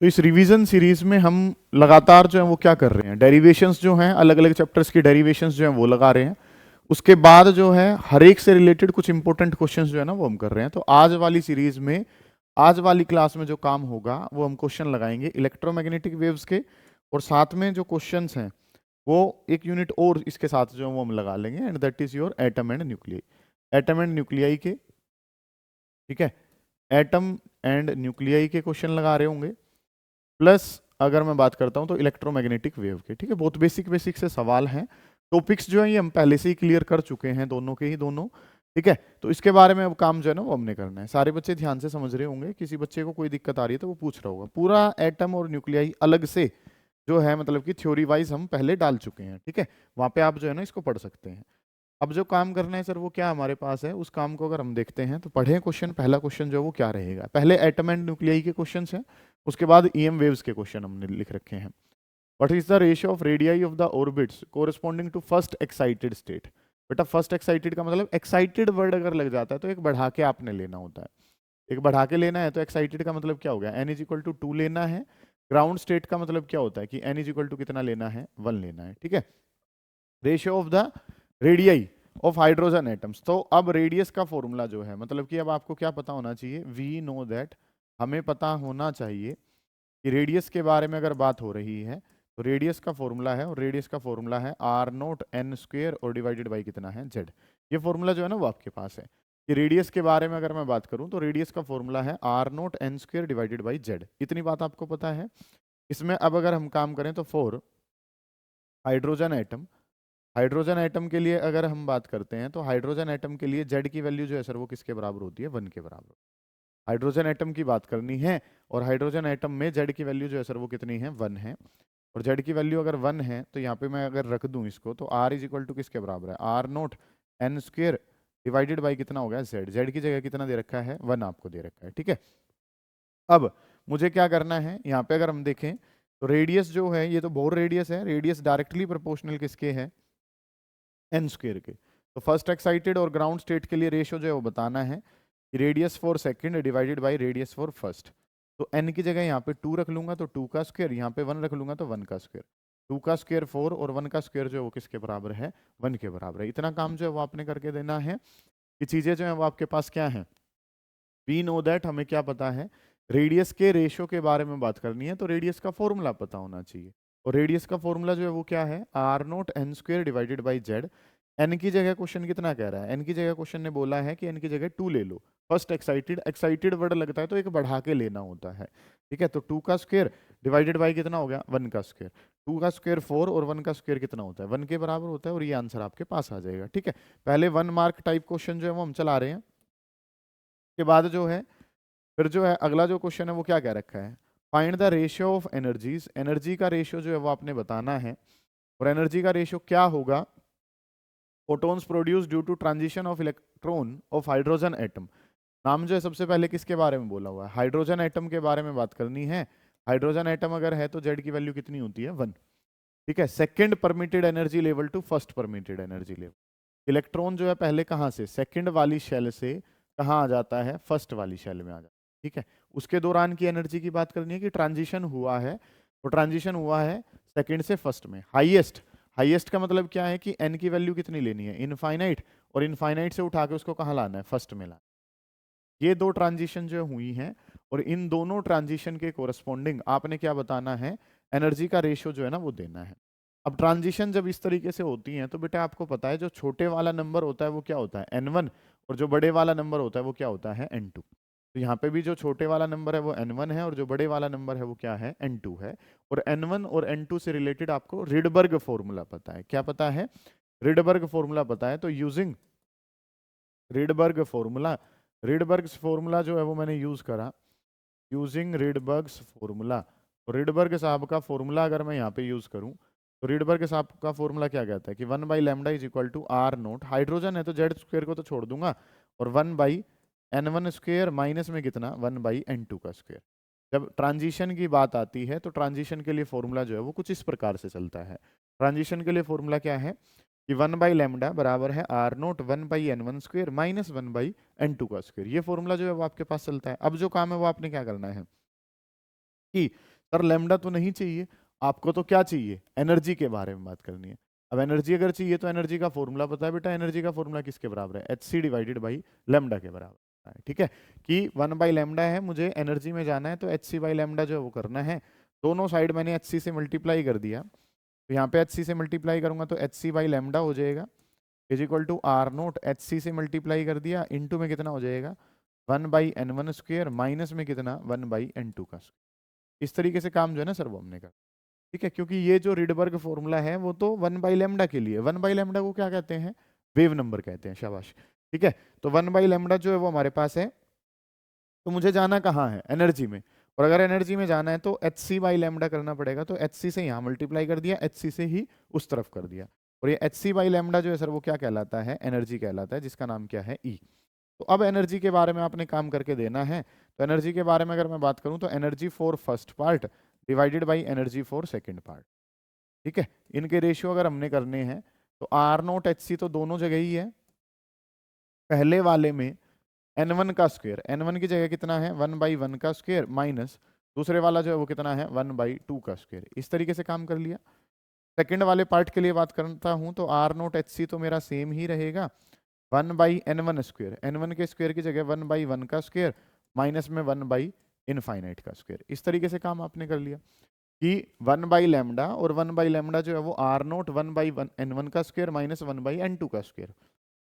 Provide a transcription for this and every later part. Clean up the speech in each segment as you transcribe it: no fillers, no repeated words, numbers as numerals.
तो इस revision series में हम लगातार जो है वो क्या कर रहे हैं, डेरिवेशंस जो हैं, अलग अलग चैप्टर्स की डेरिवेशंस जो हैं वो लगा रहे हैं। उसके बाद जो है हर एक से रिलेटेड कुछ इंपॉर्टेंट क्वेश्चंस जो है ना वो हम कर रहे हैं। तो आज वाली सीरीज में, आज वाली क्लास में जो काम होगा वो हम क्वेश्चन लगाएंगे इलेक्ट्रोमैग्नेटिक वेव्स के, और साथ में जो क्वेश्चंस हैं वो एक यूनिट और इसके साथ जो है वो हम लगा लेंगे, and that is your atom and nuclei. Atom and nuclei के, ठीक है, एटम एंड न्यूक्लियाई के क्वेश्चन लगा रहे होंगे, प्लस अगर मैं बात करता हूं तो इलेक्ट्रोमैग्नेटिक वेव के। ठीक है, बहुत बेसिक बेसिक से सवाल हैं। टॉपिक्स जो हैं ये हम पहले से ही क्लियर कर चुके हैं, दोनों के ही दोनों। ठीक है, तो इसके बारे में अब काम जो है ना वो हमने करना है। सारे बच्चे ध्यान से समझ रहे होंगे, किसी बच्चे को कोई दिक्कत आ रही है तो वो पूछ रहा होगा। पूरा एटम और न्यूक्लियाई अलग से जो है, मतलब कि थ्योरी वाइज हम पहले डाल चुके हैं। ठीक है, वहां पे आप जो है ना इसको पढ़ सकते हैं। अब जो काम करना है सर वो क्या हमारे पास है, उस काम को अगर हम देखते हैं तो पढ़े क्वेश्चन। पहला क्वेश्चन जो है वो क्या रहेगा, पहले एटम एंड न्यूक्लियाई के क्वेश्चन हैं, उसके बाद ईएम वेव्स के क्वेश्चन हमने लिख रखे हैं। What is the ratio of radii of the orbits corresponding to first excited state. बेटा फर्स्ट एक्साइटेड का मतलब, एक्साइटेड वर्ड अगर लग जाता है तो एक बढ़ा के आपने लेना होता है। एक बढ़ा के लेना है तो एक्साइटेड का मतलब क्या हो गया, एन इज इक्वल टू 2 लेना है। ग्राउंड स्टेट का मतलब क्या होता है कि एन इज इक्वल टू कितना लेना है, 1 लेना है। ठीक है, ratio of the radii of hydrogen atoms. तो अब रेडियस का फॉर्मूला जो है, मतलब कि अब आपको क्या पता होना चाहिए, वी नो दैट, हमें पता होना चाहिए कि रेडियस के बारे में अगर बात हो रही है तो रेडियस का फॉर्मूला है, और रेडियस का फॉर्मूला है आर नोट एन स्क्वेयर और डिवाइडेड बाई कितना है, जेड। ये फॉर्मूला जो है ना वो आपके पास है कि रेडियस के बारे में अगर मैं बात करूं तो रेडियस का फॉर्मूला है are naught N square divided by z. इतनी बात आपको पता है। इसमें अब अगर हम काम करें तो for hydrogen atom, hydrogen atom के लिए अगर हम बात करते हैं तो हाइड्रोजन एटम के लिए जेड की वैल्यू जो है सर वो किसके बराबर होती है, 1 के बराबर। हाइड्रोजन एटम की बात करनी है, और हाइड्रोजन एटम में जेड की वैल्यू जो है सर वो कितनी है, 1 है। और जेड की वैल्यू अगर 1 है तो यहाँ पे मैं अगर रख दूं इसको, तो आर इज इक्वल टू किसके बराबर है, are naught N square divided by कितना हो गया, जेड। जेड की जगह कितना दे रखा है, 1 आपको दे रखा है। ठीक है, अब मुझे क्या करना है, यहाँ पे अगर हम देखें तो रेडियस जो है ये तो बोर रेडियस है, रेडियस डायरेक्टली प्रोपोर्शनल किसके है, एन स्क्वेयर के। तो फर्स्ट एक्साइटेड और ग्राउंड स्टेट के लिए रेशियो जो है वो बताना है कि radius for second divided by radius for first. तो एन की जगह यहाँ पे 2 रख लूंगा तो 2 का स्क्वायर, यहाँ पे 1 रख लूंगा तो 1 का स्क्वायर। 2 का स्क्वायर 4 और 1 का स्क्वायर जो है वो किसके बराबर है, 1 के बराबर है। इतना काम जो है वो आपने करके देना है कि चीजें जो है वो आपके पास क्या है, वी नो दैट, हमें क्या पता है, रेडियस के रेशियो के बारे में बात करनी है तो रेडियस का फॉर्मूला पता होना चाहिए। और रेडियस का फॉर्मूला जो है वो क्या है, are naught N square divided by z. N की जगह क्वेश्चन कितना कह रहा है, एन की जगह क्वेश्चन ने बोला है कि एन की जगह 2 ले लो। फर्स्ट एक्साइटेड, एक्साइटेड वर्ड लगता है तो एक बढ़ा के लेना होता है। ठीक है, तो 2 का स्क्वायर डिवाइडेड बाई कितना हो गया, 1 का स्क्वायर। 2 का स्क्वायर 4 और 1 का स्क्वायर कितना होता है, 1 के बराबर होता है, और ये आंसर आपके पास आ जाएगा। ठीक है, पहले 1 मार्क टाइप क्वेश्चन जो है वो हम चला रहे हैं। के बाद जो है फिर जो है अगला जो क्वेश्चन है वो क्या कह रखा है, find the ratio of energies. Energy का रेशियो जो है वो आपने बताना है, और एनर्जी का रेशियो क्या होगा, photons produce due to transition of electron of hydrogen atom. नाम जो है सबसे पहले किसके बारे में बोला हुआ है, हाइड्रोजन एटम के बारे में बात करनी है। हाइड्रोजन एटम अगर है तो जेड की वैल्यू कितनी होती है, 1। ठीक है, second permitted energy level to first permitted energy level. Electron जो है पहले कहाँ से, सेकंड वाली शेल से कहाँ आ जाता है, फर्स्ट वाली शेल में आ जाता है। ठीक है, उसके दौरान की एनर्जी की बात करनी है कि ट्रांजिशन हुआ है, वो ट्रांजिशन हुआ है सेकंड से फर्स्ट में। हाईएस्ट, हाईएस्ट का मतलब क्या है कि एन की वैल्यू कितनी लेनी है, इनफाइनाइट, और इनफाइनाइट से उठा के उसको कहाँ लाना है, फर्स्ट में लाना। ये 2 ट्रांजिशन जो हुई हैं, और इन दोनों ट्रांजिशन के कोरस्पॉन्डिंग आपने क्या बताना है, एनर्जी का रेशियो जो है ना वो देना है। अब ट्रांजिशन जब इस तरीके से होती हैं तो बेटा आपको पता है जो छोटे वाला नंबर होता है वो क्या होता है, n1, और जो बड़े वाला नंबर होता है वो क्या होता है, n2। तो यहाँ पे भी जो छोटे वाला नंबर है वो n1 है, और जो बड़े वाला नंबर है वो क्या है, n2 है। और n1 और n2 से रिलेटेड आपको रिडबर्ग फॉर्मूला पता है, क्या पता है, रिडबर्ग फॉर्मूला पता है। तो using Rydberg formula, Rydberg's formula जो है वो मैंने यूज करा, यूजिंग रिडबर्ग्स फॉर्मूला। तो रिडबर्ग साहब का फॉर्मूला अगर मैं यहाँ पे यूज करूँ तो रिडबर्ग साहब का फॉर्मूला क्या कहता है कि 1 by lambda is equal to r naught, hydrogen है तो जेड स्क्वायर को तो छोड़ दूंगा, और 1 बाई n1 स्क्वायर माइनस में कितना, 1 बाई n2 का स्क्वायर। जब ट्रांजिशन की बात आती है तो ट्रांजिशन के लिए फॉर्मूला जो है वो कुछ इस प्रकार से चलता है। ट्रांजिशन के लिए फॉर्मूला क्या है कि 1 बाई लैम्डा बराबर है are naught 1 by n1 square minus 1 by n2 का स्क्वायर। ये फॉर्मूला जो है वो आपके पास चलता है। अब जो काम है वो आपने क्या करना है, कि सर लैम्डा तो नहीं चाहिए, आपको तो क्या चाहिए, एनर्जी के बारे में बात करनी है। अब एनर्जी अगर चाहिए तो एनर्जी का फॉर्मूला पता है बेटा, एनर्जी का फॉर्मूला किसके बराबर है, H C divided by lambda के बराबर है। ठीक है, कि 1/λ है, मुझे एनर्जी में जाना है तो एच सी बाई लैम्डा जो है वो करना है। दोनों साइड मैंने एच सी से मल्टीप्लाई कर दिया, तो यहाँ पे एच सी से मल्टीप्लाई करूंगा तो एच सी बाई लैम्डा हो जाएगा is equal to r naught, h c से मल्टीप्लाई कर दिया, इनटू में कितना हो जाएगा 1/n1² माइनस में कितना 1/n2 का स्क्वायर। इस तरीके से काम जो है ना सर वो हमने कहा। ठीक है, क्योंकि ये जो रिडबर्ग फॉर्मूला है वो तो 1/λ के लिए, 1/λ को क्या कहते हैं, वेव नंबर कहते हैं, शाबाश। ठीक है, तो 1/λ जो है वो हमारे पास है, तो मुझे जाना कहाँ है, एनर्जी में। और अगर एनर्जी में जाना है तो एच सी बाई लैम्डा करना पड़ेगा, तो एच सी से यहाँ मल्टीप्लाई कर दिया, एच सी से ही उस तरफ कर दिया। और ये एच सी बाई लैम्डा जो है सर वो क्या कहलाता है, एनर्जी कहलाता है, जिसका नाम क्या है, ई। तो अब एनर्जी के बारे में आपने काम करके देना है। तो एनर्जी के बारे में अगर मैं बात करूं तो energy for first part divided by energy for second part. ठीक है, इनके रेशियो अगर हमने करने हैं तो आर नोट एच सी तो दोनों जगह ही है। पहले वाले में n1 का स्क्वायर, n1 की जगह कितना है 1/1 का स्क्वायर माइनस दूसरे वाला जो है वो कितना है 1/2 का स्क्वायर। इस तरीके से काम कर लिया। सेकंड वाले पार्ट के लिए बात करता हूं तो आर नोट एच सी तो मेरा सेम ही रहेगा, 1/n1², n1 के स्क्वायर की जगह 1/1 का स्क्वायर माइनस में 1/इनफाइनाइट का स्क्वायर। इस तरीके से काम आपने कर लिया कि 1/λ और 1/λ जो है वो आर नोट 1/n1 का स्क्वायर माइनस 1/n2 का स्क्वायर।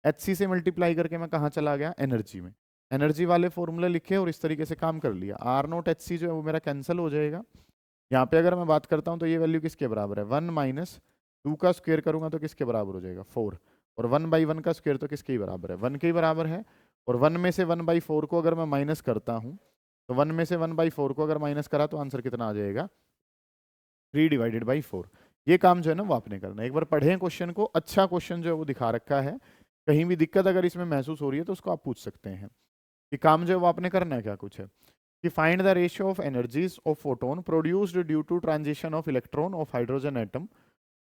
एच सी से मल्टीप्लाई करके मैं कहाँ चला गया, एनर्जी में। एनर्जी वाले फॉर्मूले लिखे और इस तरीके से काम कर लिया। आर नोट एच सी जो है वो मेरा कैंसिल हो जाएगा। यहाँ पे अगर मैं बात करता हूँ तो ये वैल्यू किसके बराबर है, 1 माइनस 2 का स्क्वायर करूंगा तो किसके बराबर हो जाएगा 4, और 1/1 का स्क्वायर तो किसके ही बराबर है 1 के ही बराबर है। और 1 में से 1/4 को अगर मैं माइनस करता हूँ तो 1 में से 1/4 को अगर माइनस करा तो आंसर कितना आ जाएगा 3/4। ये काम जो है ना वो आपने करना है। एक बार पढ़ें क्वेश्चन को, अच्छा क्वेश्चन जो है वो दिखा रखा है, कहीं भी दिक्कत अगर इसमें महसूस हो रही है तो उसको आप पूछ सकते हैं कि काम जो है वो आपने करना है क्या कुछ है कि find the ratio of energies of photon produced due to transition of electron of hydrogen atom.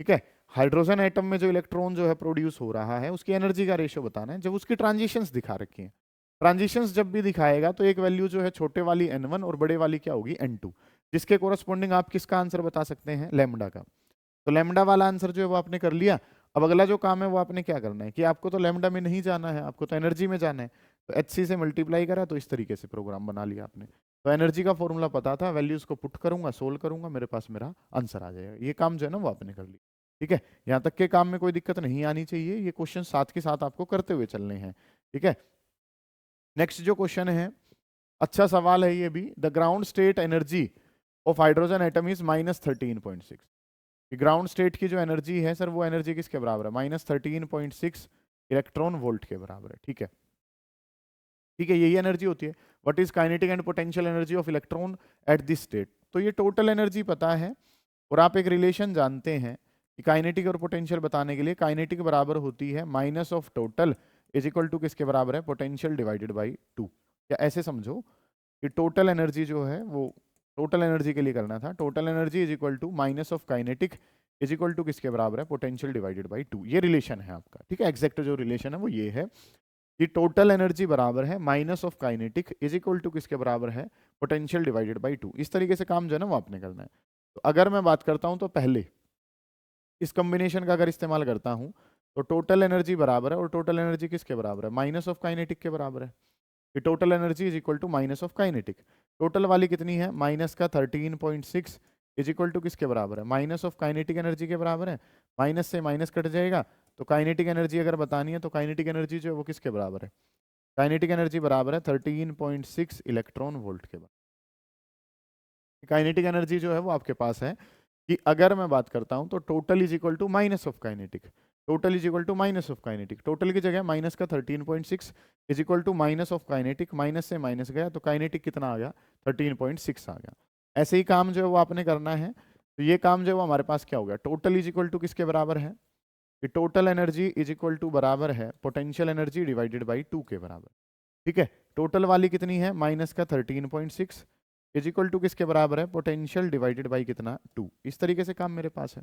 ठीक है, हाइड्रोजन एटम में जो इलेक्ट्रॉन जो है प्रोड्यूस हो रहा है उसकी एनर्जी का रेशियो बताना है जब उसकी ट्रांजिशंस दिखा रखी हैं। ट्रांजिशंस जब भी दिखाएगा तो एक वैल्यू जो है छोटे वाली n1 और बड़े वाली क्या होगी n2, जिसके कोरस्पॉन्डिंग आप किसका आंसर बता सकते हैं, लैम्डा का। तो लैम्डा वाला आंसर जो है वो आपने कर लिया। अब अगला जो काम है वो आपने क्या करना है कि आपको तो लैम्डा में नहीं जाना है, आपको तो एनर्जी में जाना है। तो एच सी से मल्टीप्लाई करा तो इस तरीके से प्रोग्राम बना लिया आपने। तो एनर्जी का फॉर्मूला पता था, वैल्यूज को पुट करूंगा, सोल्व करूंगा, मेरे पास मेरा आंसर आ जाएगा। ये काम जो है ना वो आपने कर लिया। ठीक है, यहाँ तक के काम में कोई दिक्कत नहीं आनी चाहिए, ये क्वेश्चन साथ के साथ आपको करते हुए चलने हैं। ठीक है, नेक्स्ट जो क्वेश्चन है, अच्छा सवाल है ये भी। The ground state energy of hydrogen atom is -13.6। Ground state की जो एनर्जी है सर वो एनर्जी किसके बराबर है, -13.6 इलेक्ट्रॉन वोल्ट के बराबर है। ठीक है, ठीक है, यही एनर्जी होती है। What is kinetic and potential energy of electron at this state. तो ये टोटल एनर्जी पता है, और आप एक रिलेशन जानते हैं कि काइनेटिक और पोटेंशियल बताने के लिए काइनेटिक बराबर होती है minus of total is equal to किसके बराबर है, पोटेंशियल डिवाइडेड बाई 2। या ऐसे समझो कि टोटल एनर्जी जो है वो टोटल एनर्जी के लिए करना था, total energy is equal to minus of kinetic is equal to किसके बराबर है, पोटेंशियल डिवाइडेड बाई 2। ये रिलेशन है आपका। ठीक है, एग्जैक्ट जो रिलेशन है वो ये है कि टोटल एनर्जी बराबर है minus of kinetic is equal to किसके बराबर है, पोटेंशियल डिवाइडेड बाई 2। इस तरीके से काम जो है ना वो आपने करना है। तो अगर मैं बात करता हूं तो पहले इस कॉम्बिनेशन का अगर इस्तेमाल करता हूं तो टोटल एनर्जी बराबर है, और टोटल एनर्जी किसके बराबर है, माइनस ऑफ काइनेटिक के बराबर है। कि total energy is equal to minus of kinetic. Total वाली कितनी है, माइनस का 13.6 इज इक्वल टू किसके बराबर है, माइनस ऑफ काइनेटिक एनर्जी के बराबर है। माइनस से माइनस कट जाएगा, तो काइनेटिक एनर्जी अगर बतानी है तो काइनेटिक एनर्जी जो है वो किसके बराबर है, काइनेटिक एनर्जी बराबर है 13.6 इलेक्ट्रॉन वोल्ट के बराबर। काइनेटिक एनर्जी जो है वो आपके पास है कि अगर मैं बात करता हूं तो total is equal to minus of kinetic, total is equal to minus of kinetic. Total की जगह माइनस का 13.6 is equal to minus of kinetic, minus से माइनस गया तो काइनेटिक कितना आ गया 13.6 आ गया। ऐसे ही काम जो है वो आपने करना है। तो ये काम जो है वो हमारे पास क्या हो गया, टोटल इज इक्वल टू किसके बराबर है, कि total energy is equal to बराबर है पोटेंशियल एनर्जी डिवाइडेड बाई 2 के बराबर। ठीक है, टोटल वाली कितनी है, माइनस का 13.6 इज इक्वल टू किसके बराबर है, पोटेंशियल डिवाइडेड बाई कितना 2। इस तरीके से काम मेरे पास है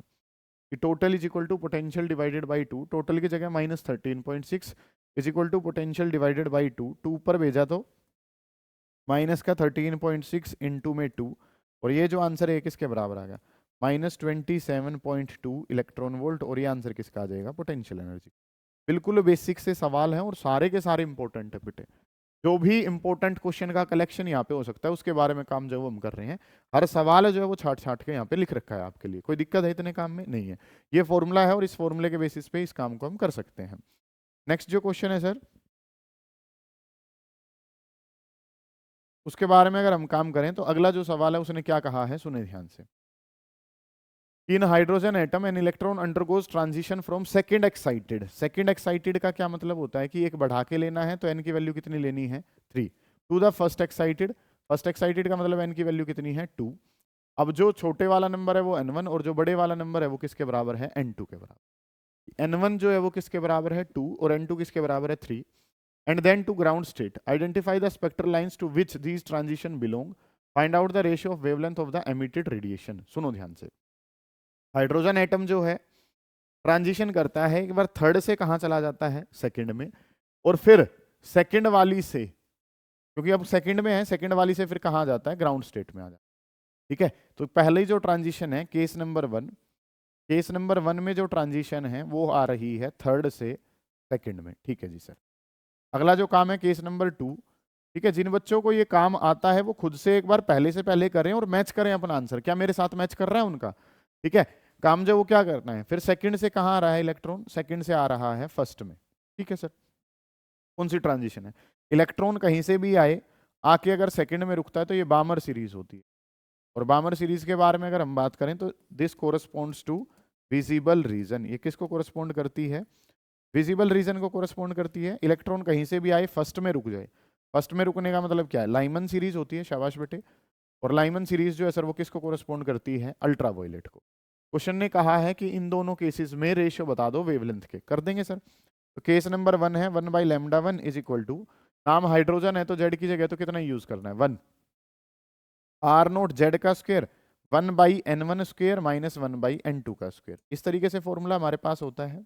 कि total is equal to potential divided by 2, total की जगह -13.6 is equal to potential divided by 2, 2 पर भेजा तो माइनस का 13.6 इंटू में 2, और ये जो आंसर है किसके बराबर आ गया, -27.2 इलेक्ट्रॉन वोल्ट। और ये आंसर किसका आ जाएगा, पोटेंशियल एनर्जी। बिल्कुल बेसिक से सवाल है और सारे के सारे इंपॉर्टेंट है बेटे। जो भी इंपॉर्टेंट क्वेश्चन का कलेक्शन यहाँ पे हो सकता है उसके बारे में काम जो हम कर रहे हैं। हर सवाल है जो है वो छाट छाट के यहाँ पे लिख रखा है आपके लिए। कोई दिक्कत है इतने काम में नहीं है। ये फॉर्मूला है और इस फॉर्मूले के बेसिस पे इस काम को हम कर सकते हैं। नेक्स्ट जो क्वेश्चन है सर, उसके बारे में अगर हम काम करें तो अगला जो सवाल है उसने क्या कहा है, सुने ध्यान से। In hydrogen atom an electron undergoes transition from second excited. Second excited का क्या मतलब होता है कि एक बढ़ा के लेना है तो एन की वैल्यू कितनी लेनी है 3, to the first excited. First excited का मतलब एन की वैल्यू कितनी है 2। अब जो छोटे वाला नंबर है वो n1 और जो बड़े वाला नंबर है वो किसके बराबर है, n2 के बराबर। n1 जो है वो किसके बराबर है 2 और n2 किसके बराबर है 3। And then to ground state identify the spectral lines to which these transition belong, find out the ratio of wavelength of the emitted radiation. सुनो ध्यान से, हाइड्रोजन एटम जो है ट्रांजिशन करता है, एक बार थर्ड से कहाँ चला जाता है, सेकंड में, और फिर सेकंड वाली से, क्योंकि अब सेकंड में है, सेकंड वाली से फिर कहाँ जाता है, ग्राउंड स्टेट में आ जाता है। ठीक है, तो पहले जो ट्रांजिशन है केस नंबर 1, केस नंबर 1 में जो ट्रांजिशन है वो आ रही है थर्ड से सेकंड में। ठीक है जी सर। अगला जो काम है केस नंबर 2। ठीक है, जिन बच्चों को ये काम आता है वो खुद से एक बार पहले से पहले करें और मैच करें अपना आंसर। क्या मेरे साथ मैच कर रहा है उनका? ठीक है, काम जो वो क्या करना है, फिर सेकंड से कहाँ आ रहा है इलेक्ट्रॉन, सेकंड से आ रहा है फर्स्ट में। ठीक है सर, कौन सी ट्रांजिशन है, इलेक्ट्रॉन कहीं से भी आए, आके अगर सेकंड में रुकता है तो ये बामर सीरीज होती है। और बामर सीरीज के बारे में अगर हम बात करें तो this corresponds to visible region. ये किसको कोरस्पॉन्ड करती है, विजिबल रीजन को कोरस्पॉन्ड करती है। इलेक्ट्रॉन कहीं से भी आए फर्स्ट में रुक जाए, फर्स्ट में रुकने का मतलब क्या है, लाइमन सीरीज होती है, शाबाश बेटे। और लाइमन सीरीज जो है सर वो किसको कोरस्पॉन्ड करती है, अल्ट्रावायलेट को। क्वेश्चन ने कहा है कि इन दोनों केसेस में रेशियो बता दो वेवलेंथ के, कर देंगे सर। तो केस नंबर 1 है 1/λ1 इज इक्वल टू, नाम हाइड्रोजन है तो जेड की जगह तो कितना यूज करना है 1, आर नोट जेड का square 1/n1 square minus 1/n2 का स्क्वायर। इस तरीके से फॉर्मूला हमारे पास होता है।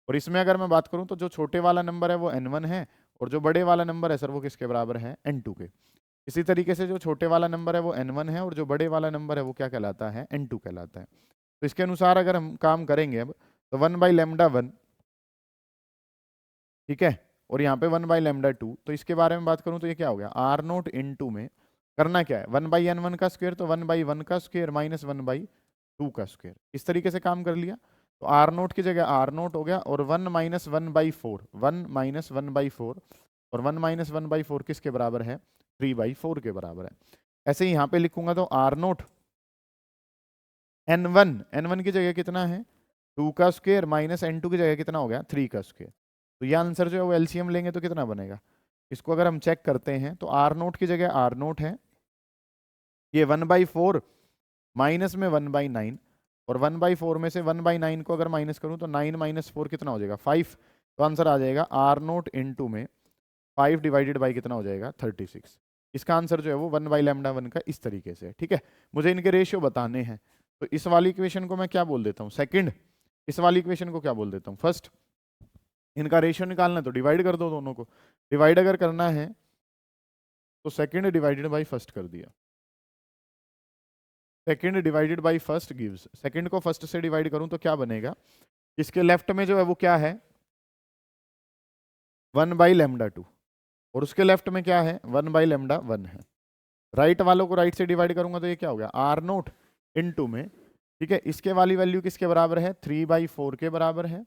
और इसमें अगर मैं बात करूं तो जो छोटे वाला नंबर है वो n1 है और जो बड़े वाला नंबर है सर वो किसके बराबर है, n2 के। इसी तरीके से जो छोटे वाला नंबर है वो n1 है और जो बड़े वाला नंबर है वो क्या कहलाता है, n2 कहलाता है। तो इसके अनुसार अगर हम काम करेंगे अब तो 1/λ1, ठीक है, और यहाँ पे 1/λ2, तो इसके बारे में बात करूँ तो ये क्या हो गया, आर नोट इन टू में करना क्या है, 1/n1 का स्क्वायर तो 1/1 का स्क्वायर माइनस 1/2 का स्क्वायर। इस तरीके से काम कर लिया तो आर नोट की जगह आर नोट हो गया और 1 - 1/4, 1 - 1/4 और 1 - 1/4 किसके बराबर है, 3/4 के बराबर है। ऐसे ही यहाँ पे लिखूंगा तो आर नोट n1 की जगह कितना है 2 का स्क्वायर माइनस n2 की जगह कितना हो गया 3 का स्क्वायर। तो ये आंसर जो है वो एलसीएम लेंगे तो कितना बनेगा, इसको अगर हम चेक करते हैं तो आर नोट की जगह आर नोट है, ये 1/4 माइनस में 1/9 और 1/4 में से 1/9 को अगर माइनस करूं तो 9 - 4 कितना हो जाएगा 5। तो आंसर आ जाएगा आर नोट इंटू में 5 डिवाइडेड बाई कितना हो जाएगा 36। इसका आंसर जो है वो 1/λ1 का इस तरीके से है। ठीक है, मुझे इनके रेशियो बताने हैं तो इस वाली इक्वेशन को मैं क्या बोल देता हूँ सेकंड, इस वाली इक्वेशन को क्या बोल देता हूँ फर्स्ट। इनका रेशियो निकालना है तो डिवाइड कर दो दोनों को, डिवाइड अगर करना है तो सेकंड डिवाइडेड बाई फर्स्ट कर दिया, second divided by first gives, second को फर्स्ट से डिवाइड करूं तो क्या बनेगा, इसके लेफ्ट में जो है वो क्या है 1/λ2 और उसके लेफ्ट में क्या है 1/λ1 है। राइट वालों को राइट से डिवाइड करूंगा तो ये क्या हो गया आर नोट इनटू में, ठीक है, इसके वाली वैल्यू किसके बराबर है 3/4 के बराबर है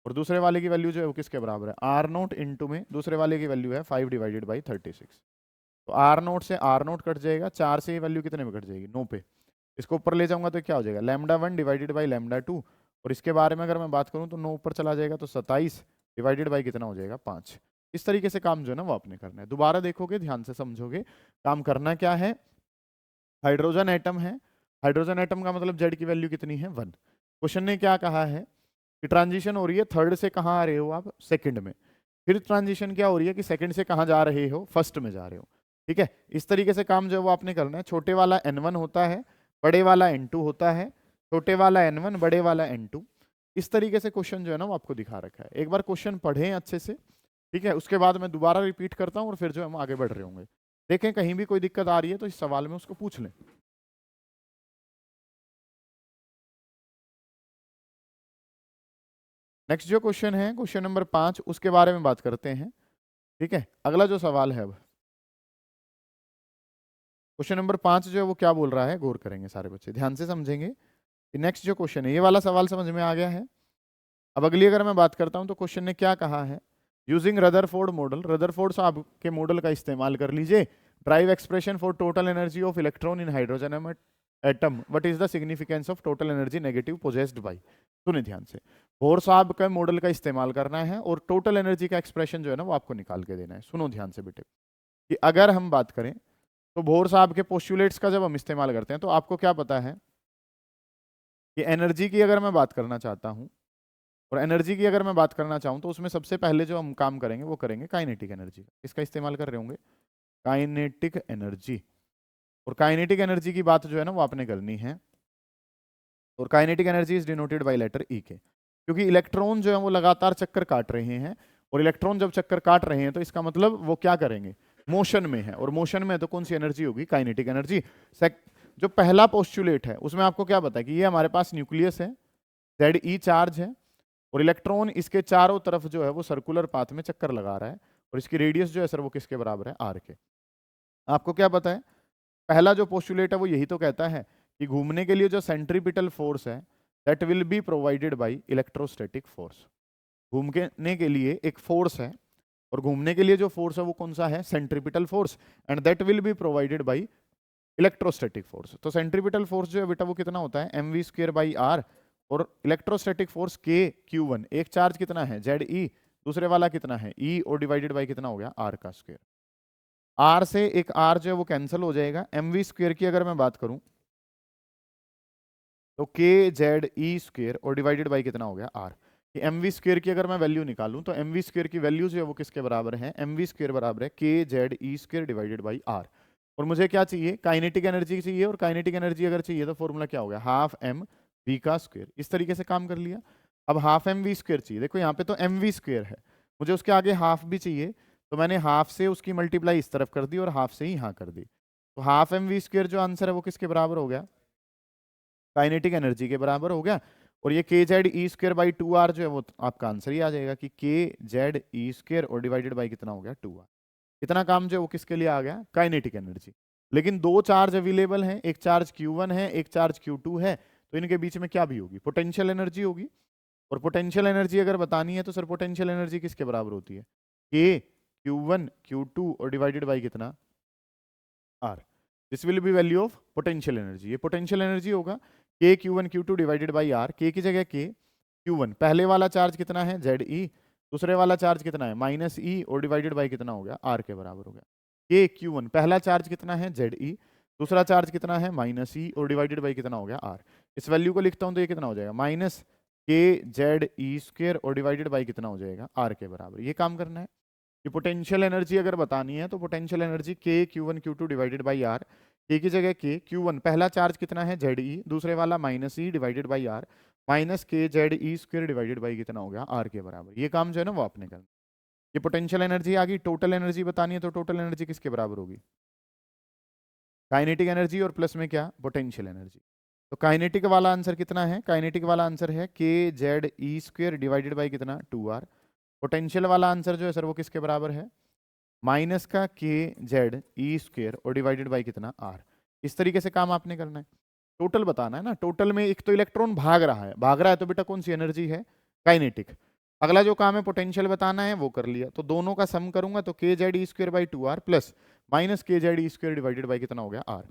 और दूसरे वाले की वैल्यू जो है वो किसके बराबर है आर नोट इनटू में दूसरे वाले की वैल्यू है 5 डिवाइडेड बाई 36। तो आर नोट से आर नोट कट जाएगा, 4 से ये वैल्यू कितने में कट जाएगी 9 पे, इसको ऊपर ले जाऊंगा तो क्या हो जाएगा λ1 डिवाइडेड बाई λ2 और इसके बारे में अगर मैं बात करूं तो 9 ऊपर चला जाएगा तो 27 डिवाइडेड बाई कितना हो जाएगा 5। इस तरीके से काम जो है ना वो आपने करना है, दोबारा देखोगे ध्यान से समझोगे। काम करना क्या है, हाइड्रोजन एटम है, हाइड्रोजन एटम का मतलब जेड की वैल्यू कितनी है 1। क्वेश्चन ने क्या कहा है कि ट्रांजिशन हो रही है थर्ड से कहाँ आ रहे हो आप सेकंड में, फिर ट्रांजिशन क्या हो रही है कि सेकंड से कहाँ जा रहे हो फर्स्ट में जा रहे हो। ठीक है, इस तरीके से काम जो है वो आपने करना है। छोटे वाला n1 होता है, बड़े वाला n2 होता है, छोटे वाला n1 बड़े वाला n2। इस तरीके से क्वेश्चन जो है ना वो आपको दिखा रखा है। एक बार क्वेश्चन पढ़ें अच्छे से, ठीक है, उसके बाद मैं दोबारा रिपीट करता हूँ और फिर जो हम आगे बढ़ रहे होंगे। देखें कहीं भी कोई दिक्कत आ रही है तो इस सवाल में उसको पूछ लें। नेक्स्ट जो क्वेश्चन है, क्वेश्चन नंबर 5, उसके बारे में बात करते हैं। ठीक है, अगला जो सवाल है अब क्वेश्चन नंबर 5 जो है वो क्या बोल रहा है, गौर करेंगे सारे बच्चे, ध्यान से समझेंगे कि नेक्स्ट जो क्वेश्चन है, ये वाला सवाल समझ में आ गया है। अब अगली अगर मैं बात करता हूं तो क्वेश्चन ने क्या कहा है, यूजिंग रदरफोर्ड मॉडल, रदरफोर्ड साहब के मॉडल का इस्तेमाल कर लीजिए, drive expression for total energy of electron in hydrogen atom, what is the significance of total energy negative possessed by. सुनिए ध्यान से, बोर साहब का मॉडल का इस्तेमाल करना है और टोटल एनर्जी का एक्सप्रेशन जो है ना वो आपको निकाल के देना है। सुनो ध्यान से बेटे, कि अगर हम बात करें तो बोर साहब के पोस्टुलेट्स का जब हम इस्तेमाल करते हैं तो आपको क्या पता है कि एनर्जी की अगर मैं बात करना चाहता हूं, और एनर्जी की अगर मैं बात करना चाहूँ तो उसमें सबसे पहले जो हम काम करेंगे वो करेंगे काइनेटिक एनर्जी का। इसका इस्तेमाल कर रहे होंगे काइनेटिक एनर्जी, और काइनेटिक एनर्जी की बात जो है ना वो आपने करनी है, और kinetic energy is denoted by letter E K, क्योंकि इलेक्ट्रॉन जो है वो लगातार चक्कर काट रहे हैं, और इलेक्ट्रॉन जब चक्कर काट रहे हैं तो इसका मतलब वो क्या करेंगे, मोशन में है, और मोशन में तो कौन सी एनर्जी होगी, काइनेटिक एनर्जी। जो पहला पोस्टुलेट है उसमें आपको क्या पता है कि ये हमारे पास न्यूक्लियस है, जेड ई चार्ज है, और इलेक्ट्रॉन इसके चारों तरफ जो है वो सर्कुलर पाथ में चक्कर लगा रहा है, और इसकी रेडियस जो है सर वो किसके बराबर है, आर के। आपको क्या पता है, पहला जो पोस्टुलेट है वो यही तो कहता है कि घूमने के लिए जो सेंट्रीपिटल फोर्स है that will be provided by electrostatic force. घूमने के लिए एक फोर्स है, और घूमने के लिए जो फोर्स है वो कौन सा है, centripetal force, and that will be provided by electrostatic force. तो सेंट्रीपिटल फोर्स जो है बेटा वो कितना होता है, m v square by r, और electrostatic force k q one, एक चार्ज कितना है जेड ई, दूसरे वाला कितना है ई, और डिवाइडेड बाई कितना हो गया, आर का स्क्वायर। आर से एक आर जो है वो कैंसिल हो जाएगा, एम वी स्क्वायर की अगर मैं बात करूं तो के जेड ई स्क्वायर और डिवाइडेड बाई कितना हो गया, आर। एम वी स्क्वायर की अगर मैं वैल्यू निकालूं तो एम वी स्क्वायर की वैल्यू जो है वो किसके बराबर है, एम वी स्क्वायर बराबर है k Z E square divided by r. और मुझे क्या चाहिए, काइनेटिक एनर्जी चाहिए, और काइनेटिक एनर्जी अगर चाहिए तो फॉर्मूला क्या हो गया, हाफ एम वी का स्क्वायर। इस तरीके से काम कर लिया। अब हाफ एम वी स्क्वायर चाहिए, देखो यहाँ पे तो एम वी स्क्वायर है, मुझे उसके आगे हाफ भी चाहिए, तो मैंने हाफ से उसकी मल्टीप्लाई इस तरफ कर दी और हाफ से ही यहाँ कर दी। तो हाफ एम वी स्क्वायर जो आंसर है वो किसके बराबर हो गया, काइनेटिक एनर्जी के बराबर हो गया। और ये k Z E square by two r जो है वो आपका आंसर ही आ जाएगा कि के जेड ई स्क्वायर और डिवाइडेड बाई कितना हो गया, टू आर। इतना काम जो है वो किसके लिए आ गया, काइनेटिक एनर्जी। लेकिन दो चार्ज अवेलेबल हैं, एक चार्ज Q1 है, एक चार्ज Q2 है, तो इनके बीच में क्या भी होगी, पोटेंशियल एनर्जी होगी। और पोटेंशियल एनर्जी अगर बतानी है तो सर पोटेंशियल एनर्जी किसके बराबर होती है, के Q1 Q2 और डिवाइडेड बाई कितना, r. This will be value of potential energy. ये पोटेंशियल एनर्जी होगा k Q1 Q2 divided by are, के की जगह के Q1, पहले वाला चार्ज कितना है जेड ई, दूसरे वाला चार्ज कितना है माइनस ई, और डिवाइडेड बाई कितना हो गया, आर के बराबर हो गया। के Q1 पहला चार्ज कितना है जेड ई, दूसरा चार्ज कितना है माइनस ई, और डिवाइडेड बाई कितना हो गया, आर। इस वैल्यू को लिखता हूं तो ये कितना हो जाएगा, minus K Z E square और डिवाइडेड बाई कितना हो जाएगा, आर के बराबर। ये काम करना है कि पोटेंशियल एनर्जी अगर बतानी है तो पोटेंशियल एनर्जी के Q1 Q2 divided by are, के की जगह के Q1 पहला चार्ज कितना है जेड ई, दूसरे वाला minus E divided by R, minus K Z E square divided by कितना हो गया, आर के बराबर। ये काम जो है ना वो आपने करना। ये पोटेंशियल एनर्जी आ गई। टोटल एनर्जी बतानी है तो टोटल एनर्जी किसके बराबर होगी, काइनेटिक एनर्जी और प्लस में क्या, पोटेंशियल एनर्जी। तो काइनेटिक वाला आंसर कितना है, काइनेटिक वाला आंसर है k Z E square divided by कितना, टू आर। पोटेंशियल वाला आंसर जो है सर वो किसके बराबर है, माइनस का के जेड ई स्क्वायर और डिवाइडेड बाई कितना, आर। इस तरीके से काम आपने करना है। टोटल बताना है ना, टोटल में एक तो इलेक्ट्रॉन भाग रहा है तो बेटा कौन सी एनर्जी है, काइनेटिक। अगला जो काम है पोटेंशियल बताना है वो कर लिया, तो दोनों का सम करूंगा तो K Z E square by two R plus minus K Z E square divided by कितना हो गया, आर।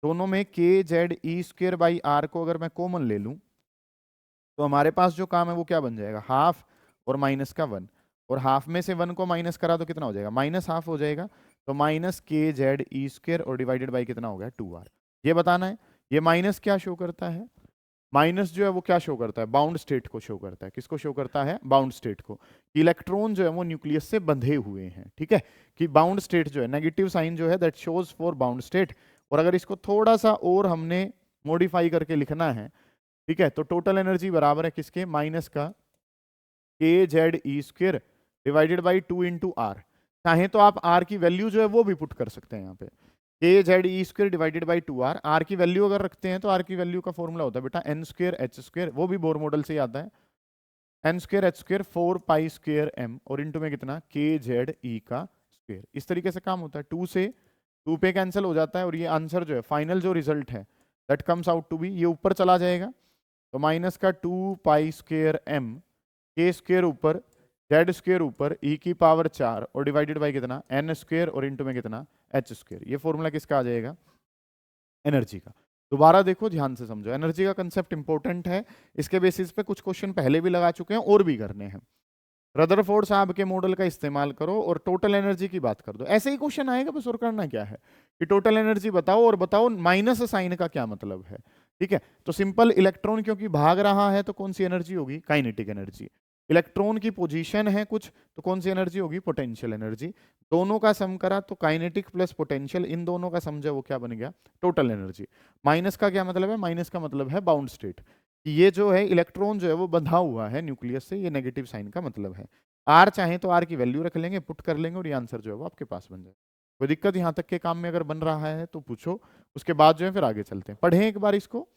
दोनों में K Z E square by R को अगर मैं कॉमन ले लूं तो हमारे पास जो काम है वो क्या बन जाएगा, हाफ और माइनस का वन, और हाफ में से वन को माइनस करा तो कितना हो जाएगा, माइनस हाफ हो जाएगा। तो minus K Z E square और डिवाइडेड बाई कितना हो गया, टू आर। ये बताना है। ये माइनस क्या शो करता है, माइनस जो है वो क्या शो करता है, बाउंड स्टेट को शो करता है। किसको शो करता है, बाउंड स्टेट को। इलेक्ट्रॉन जो है वो न्यूक्लियस से बंधे हुए हैं, ठीक है, कि बाउंड स्टेट जो है, नेगेटिव साइन जो है that shows for bound state. और अगर इसको थोड़ा सा और हमने मॉडिफाई करके लिखना है, ठीक है, तो टोटल एनर्जी बराबर है किसके, माइनस का k Z E square divided by two into r. चाहे तो आप आर की वैल्यू जो है वो भी पुट कर सकते हैं यहाँ पे, k Z E square divided by two r. R की वैल्यू अगर रखते हैं तो आर की वैल्यू का फॉर्मूला होता है बेटा एन स्क्वायर एच स्क्वायर, वो भी बोर मॉडल से ही आता है। N square h square 4 pi square m और इनटू में कितना के जेड ई का स्क्वेयर। इस तरीके से काम होता है। 2 से 2 पे कैंसिल हो जाता है और ये आंसर जो है फाइनल जो रिजल्ट है that comes out to be, ये ऊपर चला जाएगा तो माइनस का 2 pi square m k square ऊपर जेड स्क्वेयर ऊपर ई की पावर 4 और डिवाइडेड बाई कितना एन स्क्वेयर और इनटू में कितना एच स्क्वेयर। ये फॉर्मूला किसका आ जाएगा? एनर्जी का। दोबारा देखो, ध्यान से समझो, एनर्जी का कंसेप्ट इंपॉर्टेंट है। इसके बेसिस पे कुछ क्वेश्चन पहले भी लगा चुके हैं और भी करने हैं। रदरफोर्ड साहब के मॉडल का इस्तेमाल करो और टोटल एनर्जी की बात कर दो। ऐसे ही क्वेश्चन आएगा, बस और करना क्या है कि टोटल एनर्जी बताओ और बताओ माइनस साइन का क्या मतलब है। ठीक है, तो सिंपल, इलेक्ट्रॉन क्योंकि भाग रहा है तो कौन सी एनर्जी होगी? Kinetic energy. इलेक्ट्रॉन की पोजीशन है कुछ तो कौन सी एनर्जी होगी? Potential energy. दोनों का सम करा तो काइनेटिक प्लस पोटेंशियल, इन दोनों का सम जो वो क्या बन गया? Total energy. माइनस का क्या मतलब है? माइनस का मतलब है बाउंड स्टेट। ये जो है इलेक्ट्रॉन जो है वो बंधा हुआ है न्यूक्लियस से, ये नेगेटिव साइन का मतलब है। आर चाहे तो आर की वैल्यू रख लेंगे, पुट कर लेंगे और ये आंसर जो है वो आपके पास बन जाए। कोई दिक्कत यहाँ तक के काम में अगर बन रहा है तो पूछो, उसके बाद जो है फिर आगे चलते हैं। पढ़ें एक बार इसको।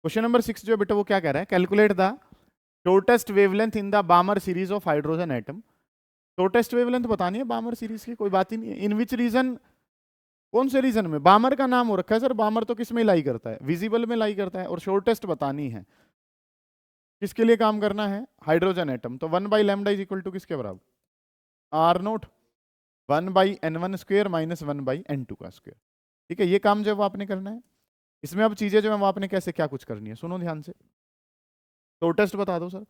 क्वेश्चन नंबर 6 जो है बेटा वो क्या कह रहा है? Calculate the shortest wavelength in the बामर series of hydrogen atom. Shortest wavelength बतानी है बामर सीरीज की, कोई बात ही नहीं है। इन विच रीजन, कौन से रीजन में? बामर का नाम हो रखा है सर, बामर तो किस में लाई करता है? विजिबल में लाई करता है। और शॉर्टेस्ट बतानी है, किसके लिए काम करना है? Hydrogen atom. तो 1/λ इज इक्वल टू किसके बराबर? Are note 1/n1 square minus 1/n2 का स्क्वेयर। ठीक है, ये काम जो है वो आपने करना है। इसमें अब चीजें जो है वो आपने कैसे क्या कुछ करनी है, सुनो ध्यान से। शॉर्टेस्ट बता दो सर।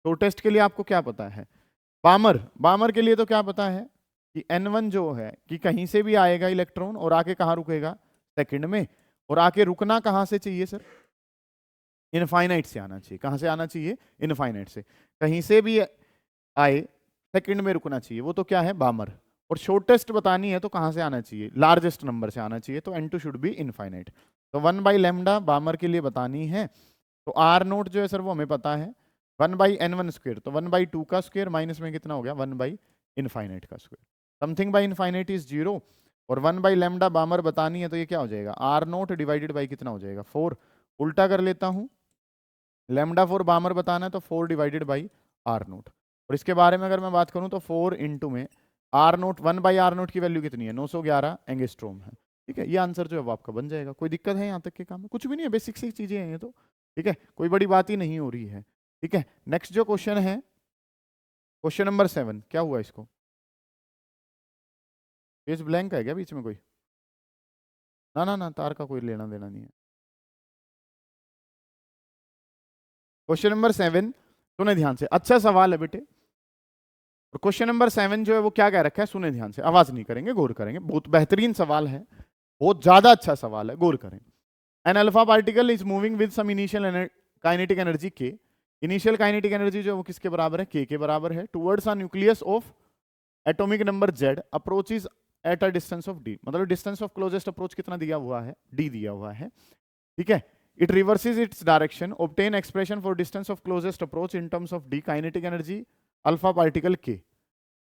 शॉर्टेस्ट के लिए आपको क्या पता है? बामर, बामर के लिए तो क्या पता है कि n1 जो है कि कहीं से भी आएगा इलेक्ट्रॉन और आके कहाँ रुकेगा? सेकंड में। और आके रुकना कहाँ से चाहिए सर? इनफाइनाइट से आना चाहिए। कहाँ से आना चाहिए? इनफाइनाइट से। कहीं से भी आए सेकंड में रुकना चाहिए, वो तो क्या है? बामर। और शॉर्टेस्ट बतानी है तो कहाँ से आना चाहिए? लार्जेस्ट नंबर से आना चाहिए, तो n2 शुड बी इनफाइनाइट। तो 1/λ बामर के लिए बतानी है तो आर नोट जो है सर वो हमें पता है 1/n1 स्क्वेयर, तो 1/2 का स्क्वेयर माइनस में कितना हो गया? 1/इनफाइनाइट का square. Something by infinite is 0 और 1/λ बामर बतानी है तो ये क्या हो जाएगा? आर नोट डिवाइडेड बाई कितना हो जाएगा? 4। उल्टा कर लेता हूँ, λ4 बामर बताना है तो 4 डिवाइडेड बाई आर नोट। और इसके बारे में अगर मैं बात करूं तो 4 इंटू में आर नोट 1/r0 की वैल्यू कितनी है? 911 एंगस्ट्रोम है। ठीक है, ये आंसर जो है वो आपका बन जाएगा। कोई दिक्कत है यहाँ तक के काम में? कुछ भी नहीं है, बेसिक सी चीजें हैं ये तो। ठीक है, कोई बड़ी बात ही नहीं हो रही है। ठीक है, नेक्स्ट जो क्वेश्चन है, क्वेश्चन नंबर 7, क्या हुआ इसको? पेज ब्लैंक है क्या बीच में कोई? ना ना ना, तार का कोई लेना देना नहीं है। क्वेश्चन नंबर 7 सुने ध्यान से, अच्छा सवाल है बेटे। और क्वेश्चन नंबर 7 जो है वो क्या कह रखा है, सुने ध्यान से, आवाज नहीं करेंगे, गौर करेंगे। बहुत बेहतरीन सवाल है, बहुत ज्यादा अच्छा सवाल है, गौर करें। An alpha particle is moving with some initial kinetic energy k. Initial kinetic energy जो है वो किसके बराबर है? के बराबर है। Towards a nucleus of atomic number z approaches at a distance of d. मतलब डिस्टेंस ऑफ क्लोजेस्ट अप्रोच कितना दिया हुआ है? डी दिया हुआ है। ठीक है, it reverses its direction, obtain expression for distance of closest approach in terms of D kinetic energy alpha particle के।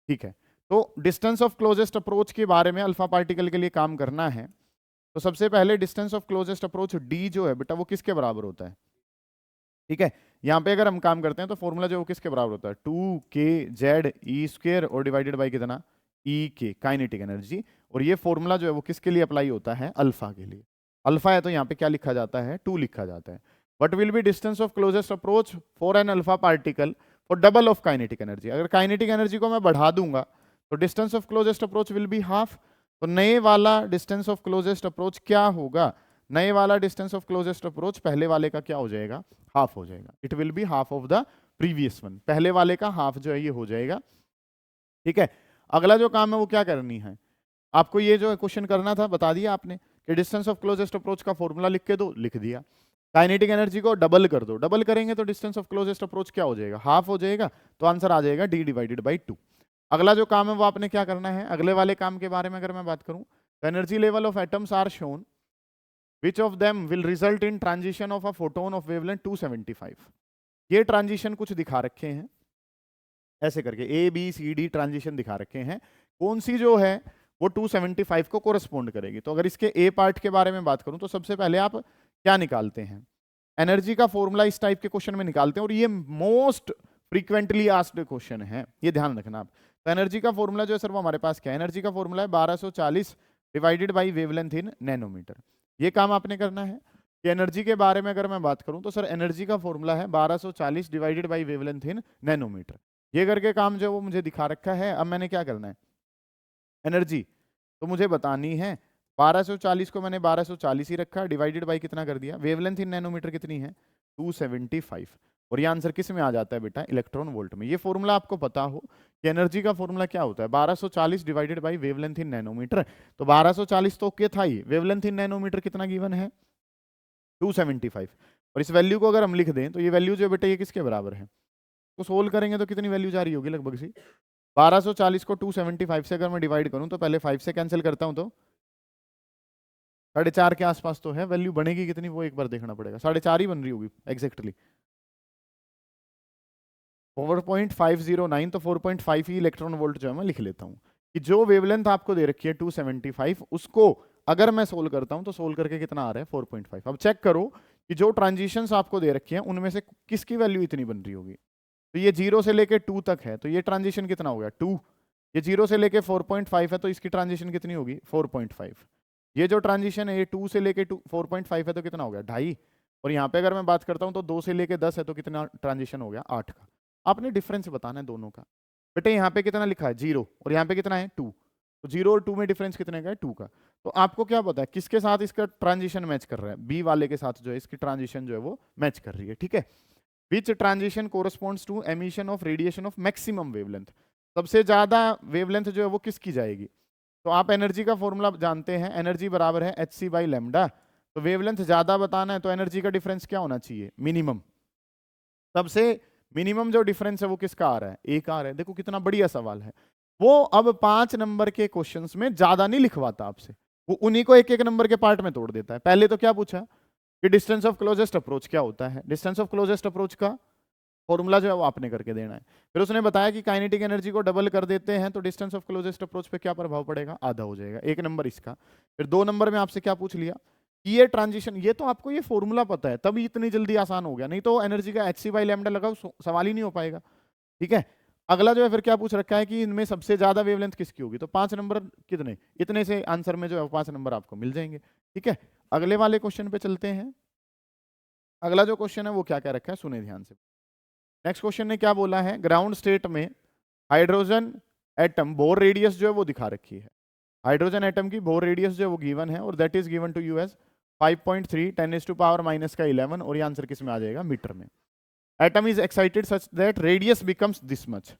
ठीक है, तो डिस्टेंस ऑफ क्लोजेस्ट अप्रोच के बारे में अल्फा पार्टिकल के लिए काम करना है तो सबसे पहले distance of closest approach D जो है बेटा वो किसके बराबर होता है? ठीक है, यहाँ पे अगर हम काम करते हैं तो फॉर्मूला जो है वो किसके बराबर होता है? 2kz स्क्वेयर और डिवाइडेड बाई कितना? ई के, काइनेटिक एनर्जी। और ये फॉर्मूला जो है वो किसके लिए अप्लाई होता है? अल्फा के लिए। अल्फा है तो यहाँ पे क्या लिखा जाता है? 2 लिखा जाता है। What will be distance of closest approach for an alpha particle for double of kinetic energy. अगर काइनेटिक एनर्जी को मैं बढ़ा दूंगा तो distance of closest approach will be half. तो नए वाला डिस्टेंस ऑफ क्लोजेस्ट अप्रोच क्या होगा? नए वाला डिस्टेंस ऑफ क्लोजेस्ट अप्रोच पहले वाले का क्या हो जाएगा? हाफ हो जाएगा। It will be half of the previous one. पहले वाले का हाफ जो है ये हो जाएगा। ठीक है, अगला जो काम है वो क्या करनी है आपको? ये जो क्वेश्चन करना था बता दिया आपने कि डिस्टेंस ऑफ क्लोजेस्ट अप्रोच का फॉर्मूला लिख के दो, लिख दिया। काइनेटिक एनर्जी को डबल कर दो, डबल करेंगे तो डिस्टेंस ऑफ क्लोजेस्ट अप्रोच क्या हो जाएगा? हाफ हो जाएगा। तो आंसर आ जाएगा डी डिवाइडेड बाई 2। अगला जो काम है वो आपने क्या करना है? अगले वाले काम के बारे में अगर मैं बात करूं, energy level of atoms are shown, which of them will result in transition of a photon of wavelength 275। ये ट्रांजिशन कुछ दिखा रखे हैं ऐसे करके, A B C D transition दिखा रखे हैं। कौन सी जो है वो 275 को कोरस्पोंड करेगी? तो अगर इसके ए पार्ट के बारे में बात करूं तो सबसे पहले आप क्या निकालते हैं? एनर्जी का फॉर्मूला इस टाइप के क्वेश्चन में निकालते हैं और ये मोस्ट फ्रीक्वेंटली आस्क्ड क्वेश्चन है, ये ध्यान रखना आप। तो एनर्जी का फॉर्मूला जो है सर वो हमारे पास क्या है, एनर्जी का फॉर्मूला है 1240 divided by wavelength in nanometre. ये काम आपने करना है कि एनर्जी के बारे में अगर मैं बात करूं तो सर एनर्जी का फॉर्मूला है 1240 divided by wavelength in nanometre. ये करके काम जो है वो मुझे दिखा रखा है। अब मैंने क्या करना है, एनर्जी तो मुझे बतानी है, 1240 को मैंने 1240 ही रखा, डिवाइडेड बाई कितना कर दिया, वेवलेंथ इन नैनोमीटर कितनी है 275, और ये आंसर किस में आ जाता है बेटा, इलेक्ट्रॉन वोल्ट में। ये फॉर्मूला आपको पता हो कि एनर्जी का फॉर्मूला क्या होता है, 1240 divided by wavelength in nanometre. तो 1240 तो ओके था ही, वेवलेंथ इन नैनोमीटर कितना गिवन है 275, और इस वैल्यू को अगर हम लिख दें तो ये वैल्यू जो बेटा ये किसके बराबर है, तो सोल्व करेंगे तो कितनी वैल्यू जा रही होगी लगभग सी 1240 को 275 से अगर मैं डिवाइड करूं तो पहले 5 से कैंसिल करता हूं तो 4.5 के आसपास तो है, वैल्यू बनेगी कितनी वो एक बार देखना पड़ेगा, 4.5 ही बन रही होगी एग्जैक्टली 4.509, तो 4.5 ही इलेक्ट्रॉन वोल्ट जो है मैं लिख लेता हूं कि जो वेवलेंथ आपको दे रखी है 275 उसको अगर मैं सोल्व करता हूं तो सोल्व करके कितना आ रहा है 4.5। अब चेक करो कि जो ट्रांजिशंस आपको दे रखी हैं उनमें से किसकी वैल्यू इतनी बन रही होगी। तो ये 0 से लेके 2 तक है तो ये ट्रांजिशन कितना हो गया 2, ये 0 से लेके 4.5 है तो इसकी ट्रांजिशन कितनी होगी 4.5, ये जो ट्रांजिशन है ये 2 से लेके 4.5 है तो कितना हो गया 2.5, और यहाँ पे अगर मैं बात करता हूँ तो 2 से लेके 10 है तो कितना ट्रांजिशन हो गया 8 का। आपने डिफरेंस बताना है दोनों का। बेटे यहाँ पे कितना लिखा है 0 और यहाँ पे कितना है 2, तो 0 और 2 में डिफरेंस कितने का है 2 का। तो आपको क्या पता है किसके साथ इसका ट्रांजिशन मैच कर रहा है, बी वाले के साथ जो है इसकी ट्रांजिशन जो है वो मैच कर रही है, ठीक है। विच transition corresponds to emission of radiation of maximum wavelength, सबसे ज्यादा वेवलेंथ जो है वो किसकी जाएगी। तो आप एनर्जी का फॉर्मूला जानते हैं, एनर्जी बराबर है एच सी बाई लेमडा, तो वेवलेंथ ज्यादा बताना है तो एनर्जी का डिफरेंस क्या होना चाहिए मिनिमम, सबसे मिनिमम जो डिफरेंस है वो किसका आ रहा है, एक आ रहा है। देखो कितना बढ़िया सवाल है। वो अब 5 नंबर के क्वेश्चंस में ज्यादा नहीं लिखवाता आपसे, वो उन्हीं को एक एक नंबर के पार्ट में तोड़ देता है। पहले तो क्या पूछा कि डिस्टेंस ऑफ क्लोजेस्ट अप्रोच क्या होता है, डिस्टेंस ऑफ क्लोजेस्ट अप्रोच का फॉर्मूला जो है वो आपने करके देना है। फिर उसने बताया कि काइनेटिक एनर्जी को डबल कर देते हैं तो डिस्टेंस ऑफ क्लोजेस्ट अप्रोच पे क्या प्रभाव पड़ेगा, आधा हो जाएगा, एक नंबर इसका। फिर 2 नंबर में आपसे क्या पूछ लिया कि ये ट्रांजिशन, ये तो आपको ये फॉर्मूला पता है तभी इतनी जल्दी आसान हो गया, नहीं तो एनर्जी का एच सी बाई लैम्डा लगाओ सवाल ही नहीं हो पाएगा, ठीक है। अगला जो है फिर क्या पूछ रखा है कि इनमें सबसे ज्यादा वेवलेंथ किसकी होगी, तो 5 नंबर कितने, इतने से आंसर में जो है 5 नंबर आपको मिल जाएंगे, ठीक है। अगले वाले क्वेश्चन पे चलते हैं। अगला जो क्वेश्चन है वो क्या क्या रखा है सुने ध्यान से। नेक्स्ट क्वेश्चन ने क्या बोला है, ग्राउंड स्टेट में हाइड्रोजन एटम बोर रेडियस जो है वो दिखा रखी है, हाइड्रोजन एटम की बोर रेडियस जो है वो गिवन है और that is given to you as 5.3 10⁻⁻⁻11, और ये आंसर किस में आ जाएगा मीटर में। Atom is excited such that radius becomes this much,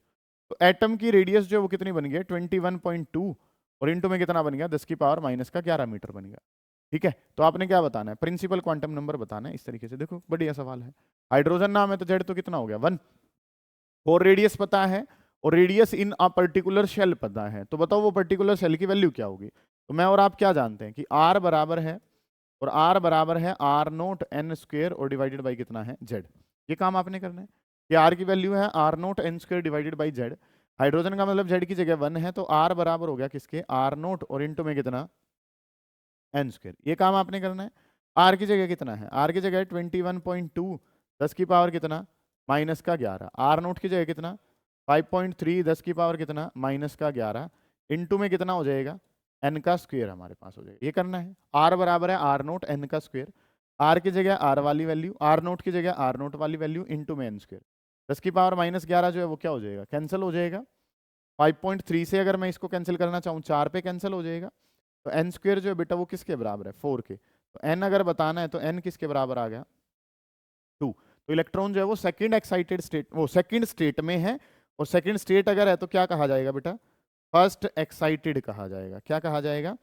तो एटम की रेडियस जो है वो कितनी बन गई 21.2 और इनटू में कितना बन गया 10⁻⁻11 मीटर बन गया, ठीक है। तो आपने क्या बताना है, प्रिंसिपल क्वांटम नंबर बताना है इस तरीके से। देखो बढ़िया सवाल है, हाइड्रोजन नाम है तो जेड तो कितना हो गया 1, और रेडियस पता है और radius in a particular shell पता है, तो बताओ वो पर्टिकुलर शेल की वैल्यू क्या होगी। तो मैं और आप क्या जानते हैं कि आर बराबर है, और आर बराबर है आर नोट एन स्क्वेयर और डिवाइडेड बाई कितना है जेड। ये काम आपने करना है कि आर की वैल्यू है are naught N square divided by Z, hydrogen का मतलब जेड की जगह 1 है तो आर बराबर हो गया किसके आर नोट और इंटू में कितना एन स्क्वेयर। ये काम आपने करना है। आर की जगह कितना है, आर की जगह 21.2 10 की पावर कितना माइनस का 11, आर नोट की जगह कितना 5.3 10 की पावर कितना माइनस का 11, इंटू में कितना हो जाएगा एन का स्क्वेयर हमारे पास हो जाएगा। ये करना है, आर बराबर है आर नोट एन का स्क्वेयर, आर की जगह आर वाली वैल्यू, आर नोट की जगह आर नोट वाली वैल्यू इंटू में एन स्क्वेयर, 10 की पावर -11 जो है वो क्या हो जाएगा कैंसिल हो जाएगा। 5.3 से अगर मैं इसको कैंसिल करना चाहूँ 4 पे कैंसिल हो जाएगा, तो एन स्क्वेयर जो है बेटा वो किसके बराबर है 4 के, तो एन अगर बताना है तो एन किसके बराबर आ गया 2। तो इलेक्ट्रॉन जो है वो सेकंड एक्साइटेड स्टेट, वो सेकंड स्टेट में है, और सेकंड स्टेट अगर है तो क्या कहा जाएगा बेटा फर्स्ट एक्साइटेड कहा जाएगा। क्या कहा जाएगा,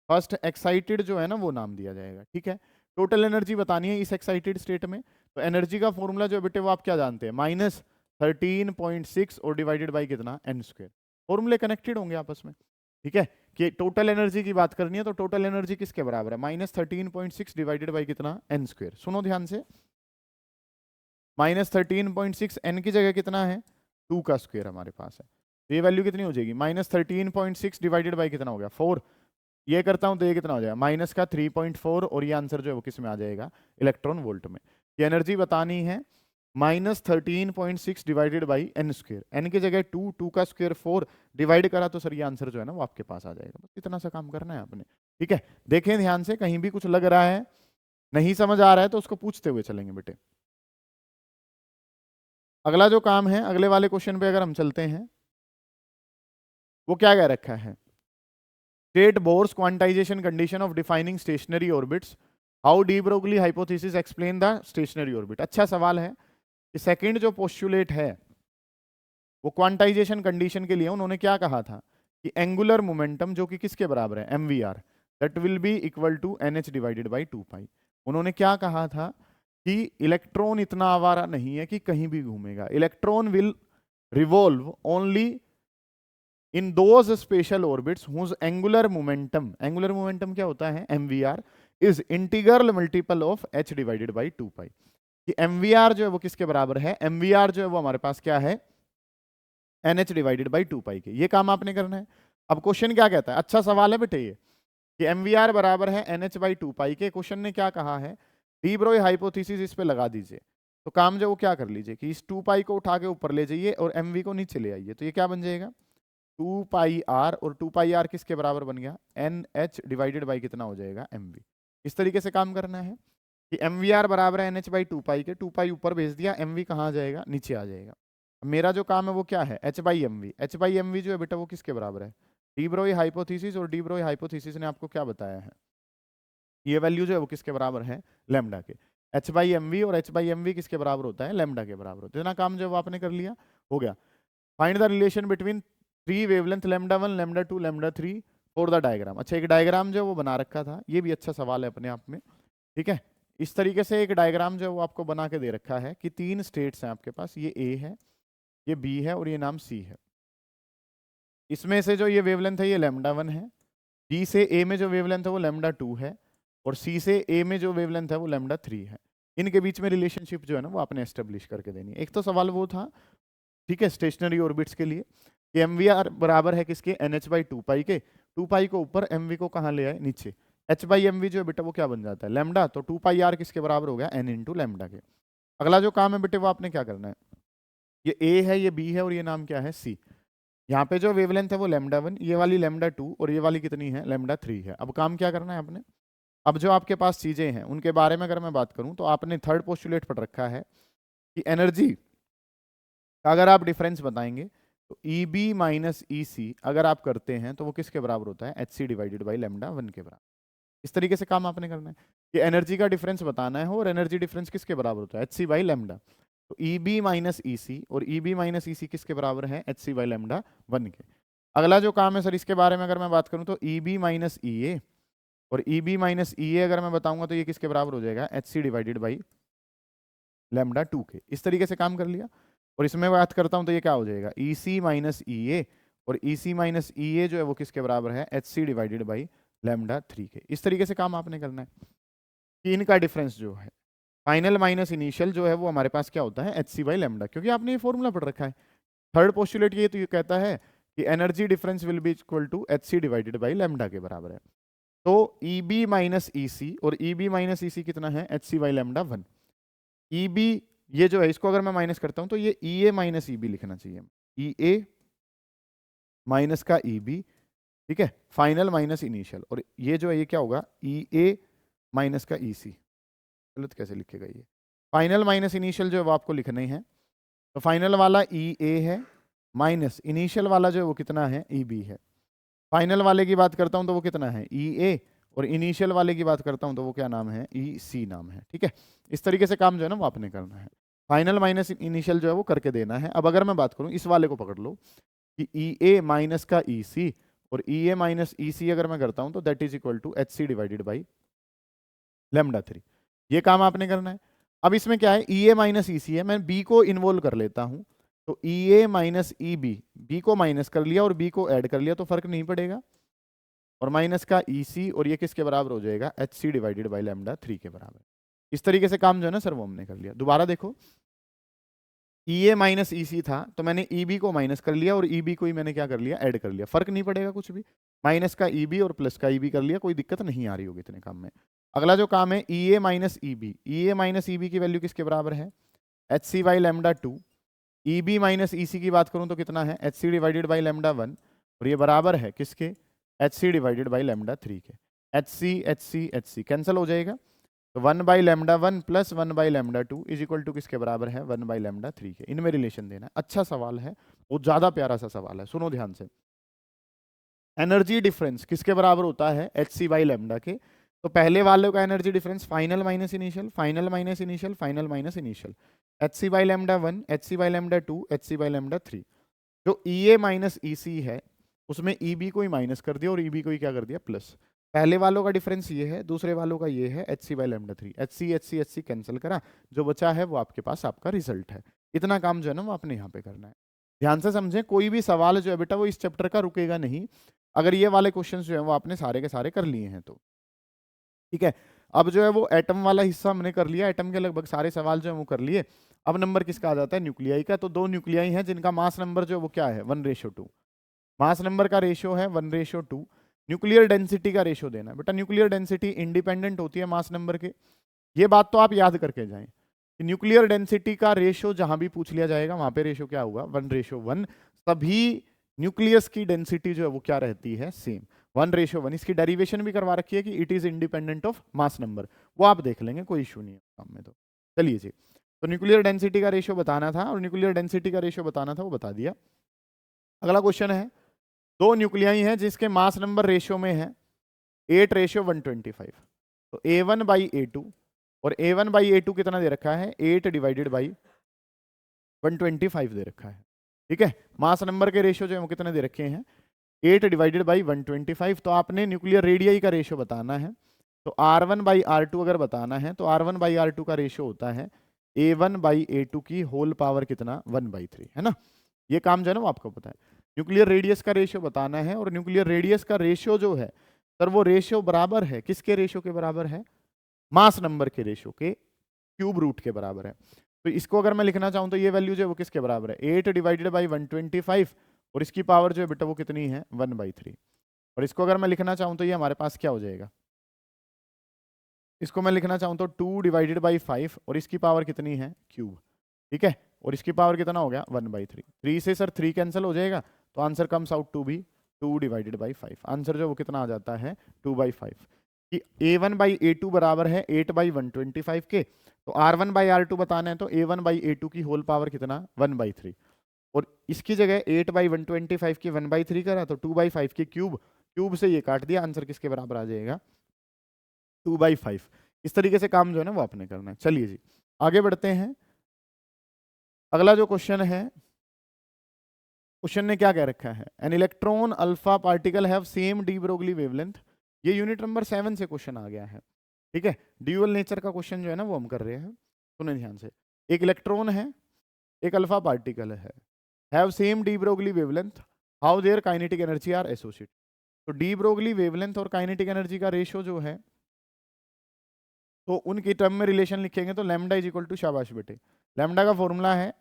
फर्स्ट एक्साइटेड जो है ना वो नाम दिया जाएगा, ठीक है। टोटल एनर्जी बतानी है इस एक्साइटेड स्टेट में, तो एनर्जी का फॉर्मूला जो है बेटे वो आप क्या जानते हैं -13.6 और डिवाइडेड बाई कितना एन स्क्वेयर, फॉर्मूले कनेक्टेड होंगे आपस में, ठीक है। कि टोटल एनर्जी की बात करनी है तो टोटल एनर्जी किसके बराबर है -13.6 डिवाइडेड बाई कितना एन स्क्वेयर। सुनो ध्यान से, -13.6 एन की जगह कितना है 2 का स्क्वेयर हमारे पास है, तो ये वैल्यू कितनी हो जाएगी -13.6 डिवाइडेड बाई कितना हो गया 4, ये करता हूं तो ये कितना हो जाएगा माइनस का 3.4 और ये आंसर जो है वो किस में आ जाएगा इलेक्ट्रॉन वोल्ट में। कि एनर्जी बतानी है -13.6 divided by N square, N की जगह 2, 2 का स्क्वायर 4 डिवाइड करा तो सर ये आंसर जो है ना वो आपके पास आ जाएगा। बस इतना सा काम करना है आपने, ठीक है। देखें ध्यान से, कहीं भी कुछ लग रहा है, नहीं समझ आ रहा है तो उसको पूछते हुए चलेंगे बेटे। अगला जो काम है, अगले वाले क्वेश्चन पे अगर हम चलते हैं, वो क्या कह रखा है, state Bohr's quantization condition of defining stationary orbits, how de Broglie hypothesis explain the stationary orbit. अच्छा सवाल है कि सेकंड जो पोस्टुलेट है वो क्वांटाइजेशन कंडीशन के लिए उन्होंने क्या कहा था कि एंगुलर मोमेंटम जो कि किसके बराबर है, mvr, that will be equal to nh divided by 2 pi. उन्होंने क्या कहा था कि इलेक्ट्रॉन इतना आवारा नहीं है कि कहीं भी घूमेगा, electron will revolve only in those special orbits whose angular momentum क्या होता है, mvr is integral multiple of h divided by 2 pi. कि mvr जो है वो किसके बराबर है, mvr जो है वो हमारे पास क्या है, NH डिवाइडेड बाई 2 पाई के। ये काम आपने करना है। अब क्वेश्चन क्या कहता है, अच्छा सवाल है बेटे ये, कि MVR बराबर है NH बाई 2 पाई के। क्वेश्चन ने क्या कहा है, डी ब्रोई हाइपोथेसिस इस पे लगा दीजिए। तो काम जो वो क्या कर लीजिए कि इस 2 पाई को उठा के ऊपर ले जाइए और MV को नीचे ले आइए। तो ये क्या बन जाएगा, 2 पाई R, और 2 पाई R किसके बराबर बन गया, NH डिवाइडेड बाई कितना हो जाएगा, MV। इस तरीके से काम करना है कि MVR बराबर है NH बाई 2 पाई के, 2 पाई ऊपर भेज दिया, MV कहाँ आ जाएगा, नीचे आ जाएगा। मेरा जो काम है वो क्या है, h by M V. H by M V जो है बेटा वो किसके बराबर है, डी ब्रोई हाइपोथेसिस, और डी ब्रोई हाइपोथेसिस ने आपको क्या बताया है, ये वैल्यू जो है वो किसके बराबर है, लैम्डा के। h बाई एम वी और h बाई एम वी किसके बराबर होता है, लैम्डा के बराबर होता है। इतना काम जो है वो आपने कर लिया, हो गया। Find the relation between 3 wavelength lambda 1, lambda 2, lambda 3 for the diagram. अच्छा, एक डायग्राम जो है वो बना रखा था, ये भी अच्छा सवाल है अपने आप में, ठीक है। इस तरीके से एक डायग्राम जो है वो आपको बना के दे रखा है कि 3 स्टेट्स हैं आपके पास, ये ए है, ये बी है और ये नाम सी है। इसमें से जो ये वेवलेंथ है ये लैम्डा 1 है, बी से ए में जो वेवलेंथ है वो लैम्डा 2 है, और सी से ए में जो वेवलेंथ है वो लैम्डा 3 है। इनके बीच में रिलेशनशिप जो है ना वो आपने एस्टेब्लिश करके देनी है। एक तो सवाल वो था, ठीक है, स्टेशनरी ऑर्बिट्स के लिए कि MVR बराबर है किसके, NH बाई 2 पाई के। 2 पाई को ऊपर, MV को कहाँ ले आए, नीचे। H बाई MV जो है बेटा वो क्या बन जाता है, लैम्डा। तो 2 पाई R किसके बराबर हो गया, N इंटू लैम्डा के। अगला जो काम है बेटे वो आपने क्या करना है, ये A है, ये B है और ये नाम क्या है, C। यहाँ पे जो वेवलेंथ है वो लैम्डा 1, ये वाली लैम्डा 2 और ये वाली कितनी है, लैम्डा 3 है। अब काम क्या करना है आपने, अब जो आपके पास चीजें हैं उनके बारे में अगर मैं बात करूं तो आपने थर्ड पोस्टुलेट पढ़ रखा है कि एनर्जी का अगर आप डिफरेंस बताएंगे तो EB माइनस EC अगर आप करते हैं तो वो किसके बराबर होता है, HC डिवाइडेड बाई लैम्डा 1 के बराबर। इस तरीके से काम आपने करना है कि एनर्जी का डिफरेंस बताना है, और एनर्जी डिफरेंस किसके बराबर होता है, HC बाई लैम्डा। तो EB माइनस EC, और EB माइनस EC किसके बराबर है, HC बाई लैम्डा 1 के। अगला जो काम है सर इसके बारे में अगर मैं बात करूं तो EB माइनस EA, और EB माइनस EA अगर मैं बताऊंगा तो ये किसके बराबर हो जाएगा, HC डिवाइडेड बाई लैम्डा 2 के। इस तरीके से काम कर लिया। और इसमें बात करता हूं तो ये क्या हो जाएगा, EC माइनस EA, और EC माइनस EA जो है वो किसके बराबर है, HC डिवाइडेड बाई लैम्डा 3 के। इस तरीके से काम आपने करना है कि इनका डिफरेंस जो है फाइनल माइनस इनिशियल जो है वो हमारे पास क्या होता है, HC बाई लैम्डा, क्योंकि आपने ये फॉर्मूला पढ़ रखा है। थर्ड पोस्टुलेट ये तो ये कहता है कि energy difference will be equal to HC divided by lambda के बराबर है। तो EB माइनस EC, और EB माइनस EC कितना है, HC बाई लैम्डा 1। EB ये जो है इसको अगर मैं माइनस करता हूं तो ये EA माइनस EB लिखना चाहिए, EA माइनस का EB, ठीक है, फाइनल माइनस इनिशियल। और ये जो है ये क्या होगा, EA माइनस का EC। गलत कैसे लिखेगा ये, फाइनल माइनस इनिशियल जो है वो आपको लिखना ही है। तो फाइनल वाला EA है, माइनस इनिशियल वाला जो है वो कितना है, EB है। फाइनल वाले की बात करता हूं तो वो कितना है, EA, और इनिशियल वाले की बात करता हूं तो वो क्या नाम है, EC नाम है, ठीक है। इस तरीके से काम जो है ना वो आपने करना है, फाइनल माइनस इनिशियल जो है वो करके देना है। अब अगर मैं बात करूं इस वाले को पकड़ लो कि EA माइनस का EC, और EA माइनस EC अगर मैं करता हूं तो that is equal to HC divided by lambda 3। ये काम आपने करना है। अब इसमें क्या है, EA माइनस EC है, मैं B को इन्वॉल्व कर लेता हूं, तो EA माइनस EB, B को माइनस कर लिया और B को ऐड कर लिया तो फर्क नहीं पड़ेगा, और माइनस का EC, और ये किसके बराबर हो जाएगा, HC डिवाइडेड बाई लैम्डा 3 के बराबर। इस तरीके से काम जो है ना सर वो हमने कर लिया। दोबारा देखो, EA माइनस EC था तो मैंने EB को माइनस कर लिया और EB को ही मैंने क्या कर लिया, ऐड कर लिया, फर्क नहीं पड़ेगा कुछ भी। माइनस का EB और प्लस का EB कर लिया, कोई दिक्कत नहीं आ रही होगी इतने काम में। अगला जो काम है E A minus E B, E A minus E B की वैल्यू किसके बराबर है, H C by lambda two. E B minus E C की बात करूं तो कितना है, H C divided by lambda one, और ये बराबर है किसके, H C divided by lambda three के। एच सी कैंसिल हो जाएगा, तो one by lambda one plus one by lambda two is equal to किसके बराबर है, वन बाई लेमडा थ्री के। इनमें रिलेशन देना है। अच्छा सवाल है, बहुत ज्यादा प्यारा सा सवाल है, सुनो ध्यान से। एनर्जी डिफरेंस किसके बराबर होता है, एच सी बाई लेमडा के। तो पहले वाले का energy difference final minus initial, final minus initial, final minus initial, H C by lambda one, H C by lambda two, H C by lambda three. जो ई ए माइनस ई सी है उसमें E B को ही minus कर दिया और E B को ही क्या कर दिया, प्लस। पहले वालों का डिफरेंस ये है, दूसरे वालों का ये है, H C by lambda three. H C cancel करा, जो बचा है वो आपके पास आपका रिजल्ट है। इतना काम जो है ना वो आपने यहाँ पे करना है। ध्यान से समझें, कोई भी सवाल जो है बेटा वो इस चैप्टर का रुकेगा नहीं, अगर ये वाले क्वेश्चन जो है वो आपने सारे के सारे कर लिए हैं तो। ठीक है, अब जो है वो एटम वाला हिस्सा हमने कर लिया, एटम के लगभग सारे सवाल जो है वो कर लिए। अब नंबर किसका आ जाता है, न्यूक्लियाई का। तो दो न्यूक्लियाई हैं जिनका मास नंबर जो है वो क्या है, 1:2। मास नंबर का रेशियो है 1:2। न्यूक्लियर डेंसिटी का रेशियो देना है बेटा। न्यूक्लियर डेंसिटी इंडिपेंडेंट होती है मास नंबर के, ये बात तो आप याद करके जाएं कि न्यूक्लियर डेंसिटी का रेशियो जहां भी पूछ लिया जाएगा वहां पे रेशियो क्या होगा, 1:1। सभी न्यूक्लियस की डेंसिटी जो है वो क्या रहती है, सेम, 1:1। इसकी डेरिवेशन भी करवा रखी है कि it is independent of mass number, वो आप देख लेंगे, कोई इशू नहीं है काम में। तो चलिए जी, तो न्यूक्लियर डेंसिटी का रेशियो बताना था और न्यूक्लियर डेंसिटी का रेशियो बताना था, वो बता दिया। अगला क्वेश्चन है, दो न्यूक्लियाई हैं जिसके मास नंबर रेशियो में है 8:125। तो A1/A2 और A1/A2 कितना दे रखा है, 8/125 दे रखा है। ठीक है, मास नंबर के रेशियो जो है वो कितने दे रखे हैं, 8/125। तो आपने न्यूक्लियर रेडियाई का रेशियो बताना है। तो R1/R2 अगर बताना है तो R1/R2 का रेशियो होता है A1/A2 की होल पावर कितना, 1/3, है ना। ये काम जो है ना वो आपको पता है। न्यूक्लियर रेडियस का रेशियो बताना है, और न्यूक्लियर रेडियस का रेशियो जो है सर वो रेशियो बराबर है किसके रेशियो के बराबर है, मास नंबर के रेशियो के क्यूब रूट के बराबर है। तो इसको अगर मैं लिखना चाहूं तो ये वैल्यू जो है वो किसके बराबर है, 8/125, और इसकी पावर जो है बेटा वो कितनी है, 1/3। और इसको अगर मैं लिखना चाहूं तो ये हमारे पास क्या हो जाएगा, इसको मैं लिखना चाहूं तो 2/5 और इसकी पावर कितनी है, क्यूब। ठीक है, और इसकी पावर कितना हो गया, 1/3। 3 से सर 3 कैंसिल हो जाएगा, तो answer comes out to be 2/5। Answer जो वो कितना आ जाता है, 2/5। कि A1/A2 बराबर है 8/125 के। तो R1/R2 बताना है तो A1/A2 की होल पावर कितना, 1/3। और इसकी जगह 8/125 की 1/3 करा तो 2/5 की क्यूब, क्यूब से ये काट दिया, आंसर किसके बराबर आ जाएगा, 2/5। इस तरीके से काम जो है ना वो आपने करना है। चलिए जी आगे बढ़ते हैं। अगला जो क्वेश्चन है, क्वेश्चन ने क्या कह रखा है, an electron alpha particle have same de Broglie wavelength. ये यूनिट नंबर 7 से क्वेश्चन आ गया है। ठीक है, ड्यूअल नेचर का क्वेश्चन जो है ना वो हम कर रहे हैं, सुने ध्यान से। एक इलेक्ट्रॉन है, एक अल्फा पार्टिकल है, have same de Broglie wavelength, how their kinetic energy are associated. तो डी ब्रोगली वेवलेंथ और काइनेटिक एनर्जी का रेशियो जो है तो उनकी टर्म में रिलेशन लिखेंगे तो लैम्डा इज इक्वल टू, शाबाश बेटे, लैम्डा का फॉर्मूला है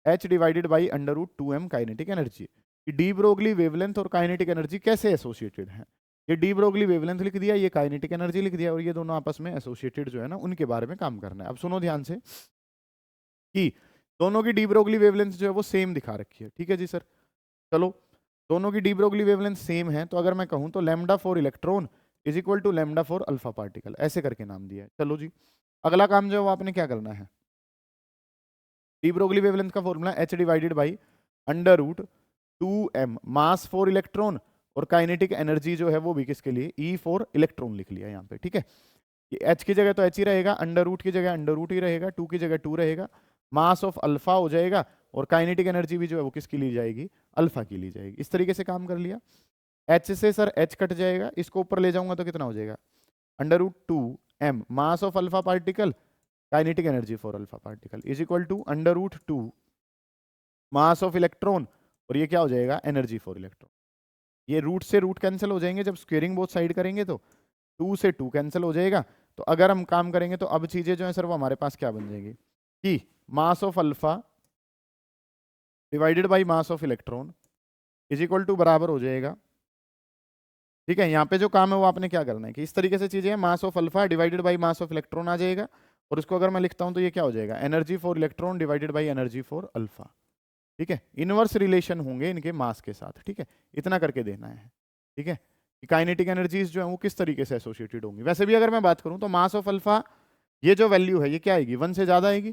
H/√2m kinetic energy. D Broglie wavelength और काइनेटिक एनर्जी कैसे एसोसिएटेड है, ये डी ब्रोगली वेवलेंथ लिख दिया, ये काइनेटिक एनर्जी लिख दिया, और ये दोनों आपस में एसोसिएटेड जो है ना उनके बारे में काम करना है। अब सुनो ध्यान से कि दोनों की डी ब्रोगली वेवलेंथ जो है वो सेम दिखा रखी है। ठीक है जी सर, चलो दोनों की डी ब्रोगली वेवलेंथ सेम है, तो अगर मैं कहूं तो lambda for electron is equal to lambda for alpha particle, ऐसे करके नाम दिया है। चलो जी अगला काम जो है वो आपने क्या करना है, डी ब्रोगली वेवलेंथ का formula H/√2m, mass for electron, और काइनेटिक एनर्जी जो है वो भी किसके लिए, E फॉर इलेक्ट्रॉन लिख लिया यहाँ पे। ठीक है, ये H की जगह तो H ही रहेगा, अंडर रूट की जगह अंडर रूट ही रहेगा, 2 की जगह 2 रहेगा, मास ऑफ अल्फा हो जाएगा, और काइनेटिक एनर्जी भी जो है वो किसकी ली जाएगी, अल्फा की ली जाएगी। इस तरीके से काम कर लिया। H से सर H कट जाएगा, इसको ऊपर ले जाऊंगा तो कितना हो जाएगा, under root 2m, mass of alpha particle, kinetic energy for alpha particle is equal to under root 2 mass of electron, और ये क्या हो जाएगा, एनर्जी फॉर इलेक्ट्रॉन। ये रूट से रूट कैंसिल हो जाएंगे, जब स्क्वेयरिंग बोथ साइड करेंगे तो 2 से 2 कैंसिल हो जाएगा। तो अगर हम काम करेंगे तो अब चीजें जो है सर वो हमारे पास क्या बन जाएगी, कि mass of alpha divided by mass of electron is equal to बराबर हो जाएगा ठीक है, यहाँ पे जो काम है वो आपने क्या करना है कि इस तरीके से चीजें, mass of alpha divided by mass of electron आ जाएगा, और उसको अगर मैं लिखता हूँ तो ये क्या हो जाएगा, energy for electron divided by energy for alpha. ठीक है, इनवर्स रिलेशन होंगे इनके मास के साथ। ठीक है, इतना करके देना है। ठीक है, काइनेटिक एनर्जीज जो है वो किस तरीके से एसोसिएटेड होंगी। वैसे भी अगर मैं बात करूं तो मास ऑफ अल्फा, ये जो वैल्यू है ये क्या आएगी, 1 से ज्यादा आएगी।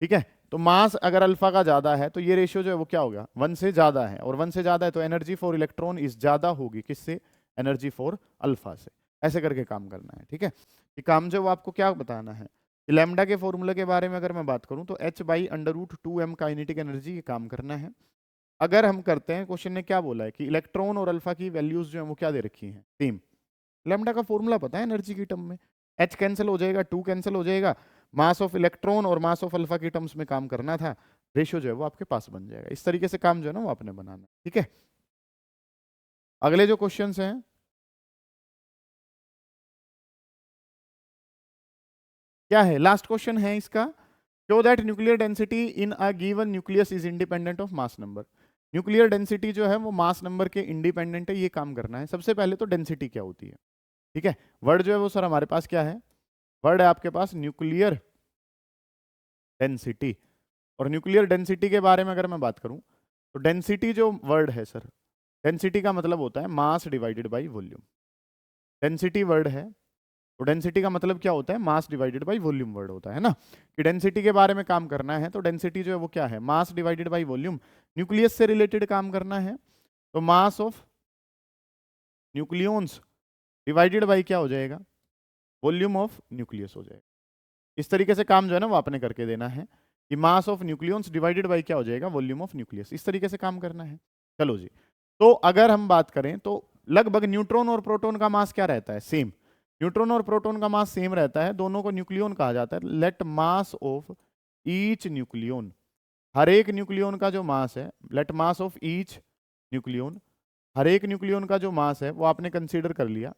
ठीक है, तो मास अगर अल्फा का ज्यादा है तो ये रेशियो जो है वो क्या होगा, 1 से ज्यादा है, और 1 से ज्यादा है तो एनर्जी फॉर इलेक्ट्रॉन इस ज्यादा होगी किससे, एनर्जी फॉर अल्फा से। ऐसे करके काम करना है। ठीक है, ये काम जो वो आपको क्या बताना है, लैम्डा के फॉर्मूले के बारे में अगर मैं बात करूं तो h/√2m काइनेटिक एनर्जी ये काम करना है। अगर हम करते हैं, क्वेश्चन ने क्या बोला है कि इलेक्ट्रॉन और अल्फा की वैल्यूज जो है वो क्या दे रखी हैं, सेम। लैम्डा का फॉर्मूला पता है एनर्जी की टर्म में, h कैंसिल हो जाएगा, 2 कैंसिल हो जाएगा, मास ऑफ इलेक्ट्रॉन और मास ऑफ अल्फा की टर्म्स में काम करना था, रेशियो जो है वो आपके पास बन जाएगा। इस तरीके से काम जो है ना वो आपने बनाना। ठीक है, अगले जो क्वेश्चन हैं, क्या है, लास्ट क्वेश्चन है इसका, show that nuclear density in a given nucleus is independent of mass number. Nuclear density जो है वो मास नंबर के इंडिपेंडेंट है, ये काम करना है। सबसे पहले तो डेंसिटी क्या होती है। ठीक है, वर्ड जो है वो सर हमारे पास क्या है, वर्ड है आपके पास न्यूक्लियर डेंसिटी। और न्यूक्लियर डेंसिटी के बारे में अगर मैं बात करूं तो डेंसिटी जो वर्ड है सर, डेंसिटी का मतलब होता है mass divided by volume. Density word है, तो डेंसिटी का मतलब क्या होता है, mass divided by volume word होता है ना, कि डेंसिटी के बारे में काम करना है। तो डेंसिटी जो है वो क्या है, mass divided by volume. Nucleus से रिलेटेड काम करना है तो mass of nucleons divided by क्या हो जाएगा, वॉल्यूम ऑफ न्यूक्लियस हो जाएगा। इस तरीके से काम जो है ना वो आपने करके देना है कि mass of nucleons divided by क्या हो जाएगा, वॉल्यूम ऑफ न्यूक्लियस। इस तरीके से काम करना है। चलो जी, तो अगर हम बात करें तो लगभग न्यूट्रॉन और प्रोटॉन का मास क्या रहता है, सेम। न्यूट्रॉन और प्रोटॉन का मास सेम रहता है, दोनों को न्यूक्लियॉन कहा जाता है। Let mass of each nucleon, हर एक न्यूक्लियॉन का जो मास है, let mass of each nucleon, हर एक न्यूक्लियॉन का जो मास है वो आपने कंसीडर कर लिया।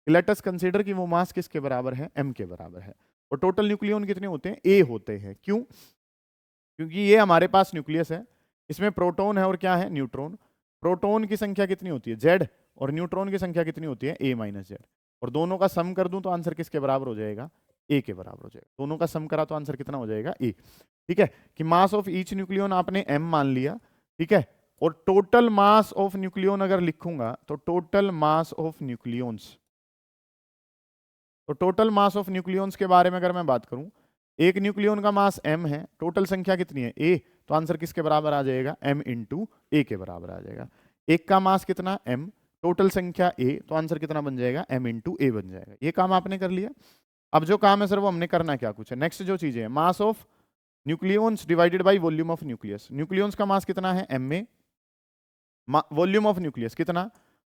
लेट अस कंसीडर कि वो मास किसके बराबर है, m के बराबर है। और टोटल न्यूक्लियॉन कितने होते हैं, a होते हैं। क्यों, क्योंकि ये हमारे पास न्यूक्लियस है, इसमें प्रोटॉन है और क्या है, न्यूट्रॉन। प्रोटॉन की संख्या कितनी होती है, z, और न्यूट्रॉन की संख्या कितनी होती है, a माइनस जेड। और दोनों का सम कर दूं तो आंसर किसके बराबर हो जाएगा, a के बराबर हो जाएगा। दोनों का सम करा तो आंसर कितना हो जाएगा, a। ठीक है, कि मास ऑफ ईच न्यूक्लियॉन आपने m मान लिया। ठीक है, और टोटल मास ऑफ न्यूक्लियॉन अगर लिखूंगा तो टोटल मास ऑफ न्यूक्लियॉन्स, तो टोटल मास ऑफ न्यूक्लियॉन्स के बारे में अगर मैं बात करूं, एक न्यूक्लियॉन का मास m है, टोटल संख्या कितनी है, a, तो आंसर किसके बराबर आ जाएगा, m इंटू a के बराबर आ जाएगा। एक का मास कितना m, टोटल संख्या a, तो आंसर कितना बन जाएगा, m इंटू a बन जाएगा। ये काम आपने कर लिया। अब जो काम है सर वो हमने करना क्या कुछ है, नेक्स्ट जो चीजें है, mass of nucleons divided by volume of nucleus. Nucleons का मास कितना है m में, वॉल्यूम ऑफ न्यूक्लियस कितना,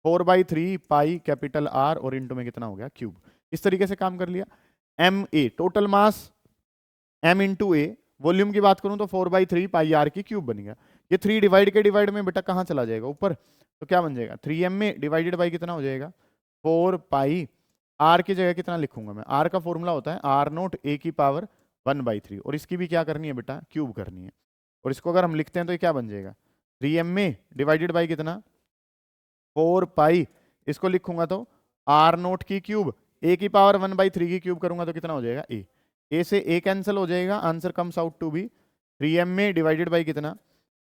4/3 पाई कैपिटल R, और इंटू में कितना हो गया, क्यूब। इस तरीके से काम कर लिया। M A, total mass m into A, volume की बात करूं तो 4/3 पाई R की क्यूब बन गया। ये 3 डिवाइड के डिवाइड में बेटा कहाँ चला जाएगा, ऊपर, तो क्या बन जाएगा, 3m में डिवाइडेड बाई कितना हो जाएगा, 4 पाई R की जगह कितना लिखूंगा मैं, R का फॉर्मूला होता है R0 a की पावर 1/3, और इसकी भी क्या करनी है बेटा, क्यूब करनी है। और इसको अगर हम लिखते हैं तो ये क्या बन जाएगा, 3m में डिवाइडेड बाई कितना, 4 पाई, इसको लिखूंगा तो R0 की क्यूब, a की पावर 1/3 की क्यूब करूंगा तो कितना हो जाएगा, a से a कैंसिल हो जाएगा, answer comes out to be 3m में डिवाइडेड बाई कितना,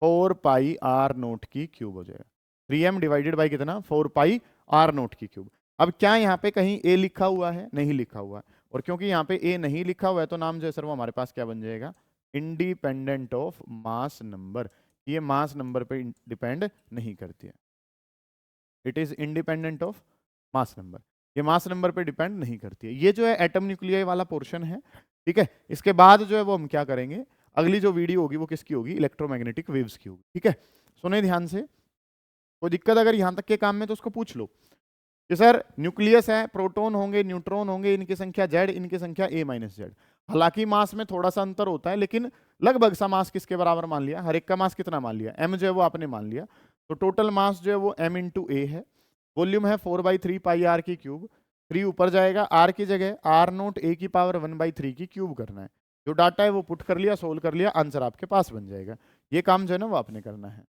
4 पाई R0 की क्यूब हो जाएगा। 3m डिवाइडेड बाई कितना, 4 पाई R0 की क्यूब। अब क्या यहाँ पे कहीं a लिखा हुआ है, नहीं लिखा हुआ है, और क्योंकि यहाँ पे a नहीं लिखा हुआ है तो नाम जो है सर वो हमारे पास क्या बन जाएगा, इंडिपेंडेंट ऑफ मास नंबर। ये मास नंबर पे डिपेंड नहीं करती है, it is independent of mass number, ये मास नंबर पे डिपेंड नहीं करती है। ये जो है एटम न्यूक्लियाई वाला पोर्शन है। ठीक है, इसके बाद जो है वो हम क्या करेंगे, अगली जो वीडियो होगी वो किसकी होगी, इलेक्ट्रोमैग्नेटिक वेव्स की होगी। ठीक है, सुने ध्यान से, कोई दिक्कत अगर यहां तक के काम में तो उसको पूछ लो कि सर न्यूक्लियस है, प्रोटॉन होंगे, न्यूट्रॉन होंगे, इनकी संख्या z, इनकी संख्या a माइनस जेड। हालांकि मास में थोड़ा सा अंतर होता है, लेकिन लगभग सा मास किसके बराबर मान लिया, हर एक का मास कितना मान लिया, m जो है वो आपने मान लिया। तो टोटल मास जो है वो m इंटू ए है, वॉल्यूम है 4/3 पाई R की क्यूब, 3 ऊपर जाएगा, R की जगह R0 a की पावर 1/3 की क्यूब करना है। जो डाटा है वो पुट कर लिया, सोल्व कर लिया, आंसर आपके पास बन जाएगा। ये काम जो है ना वो आपने करना है।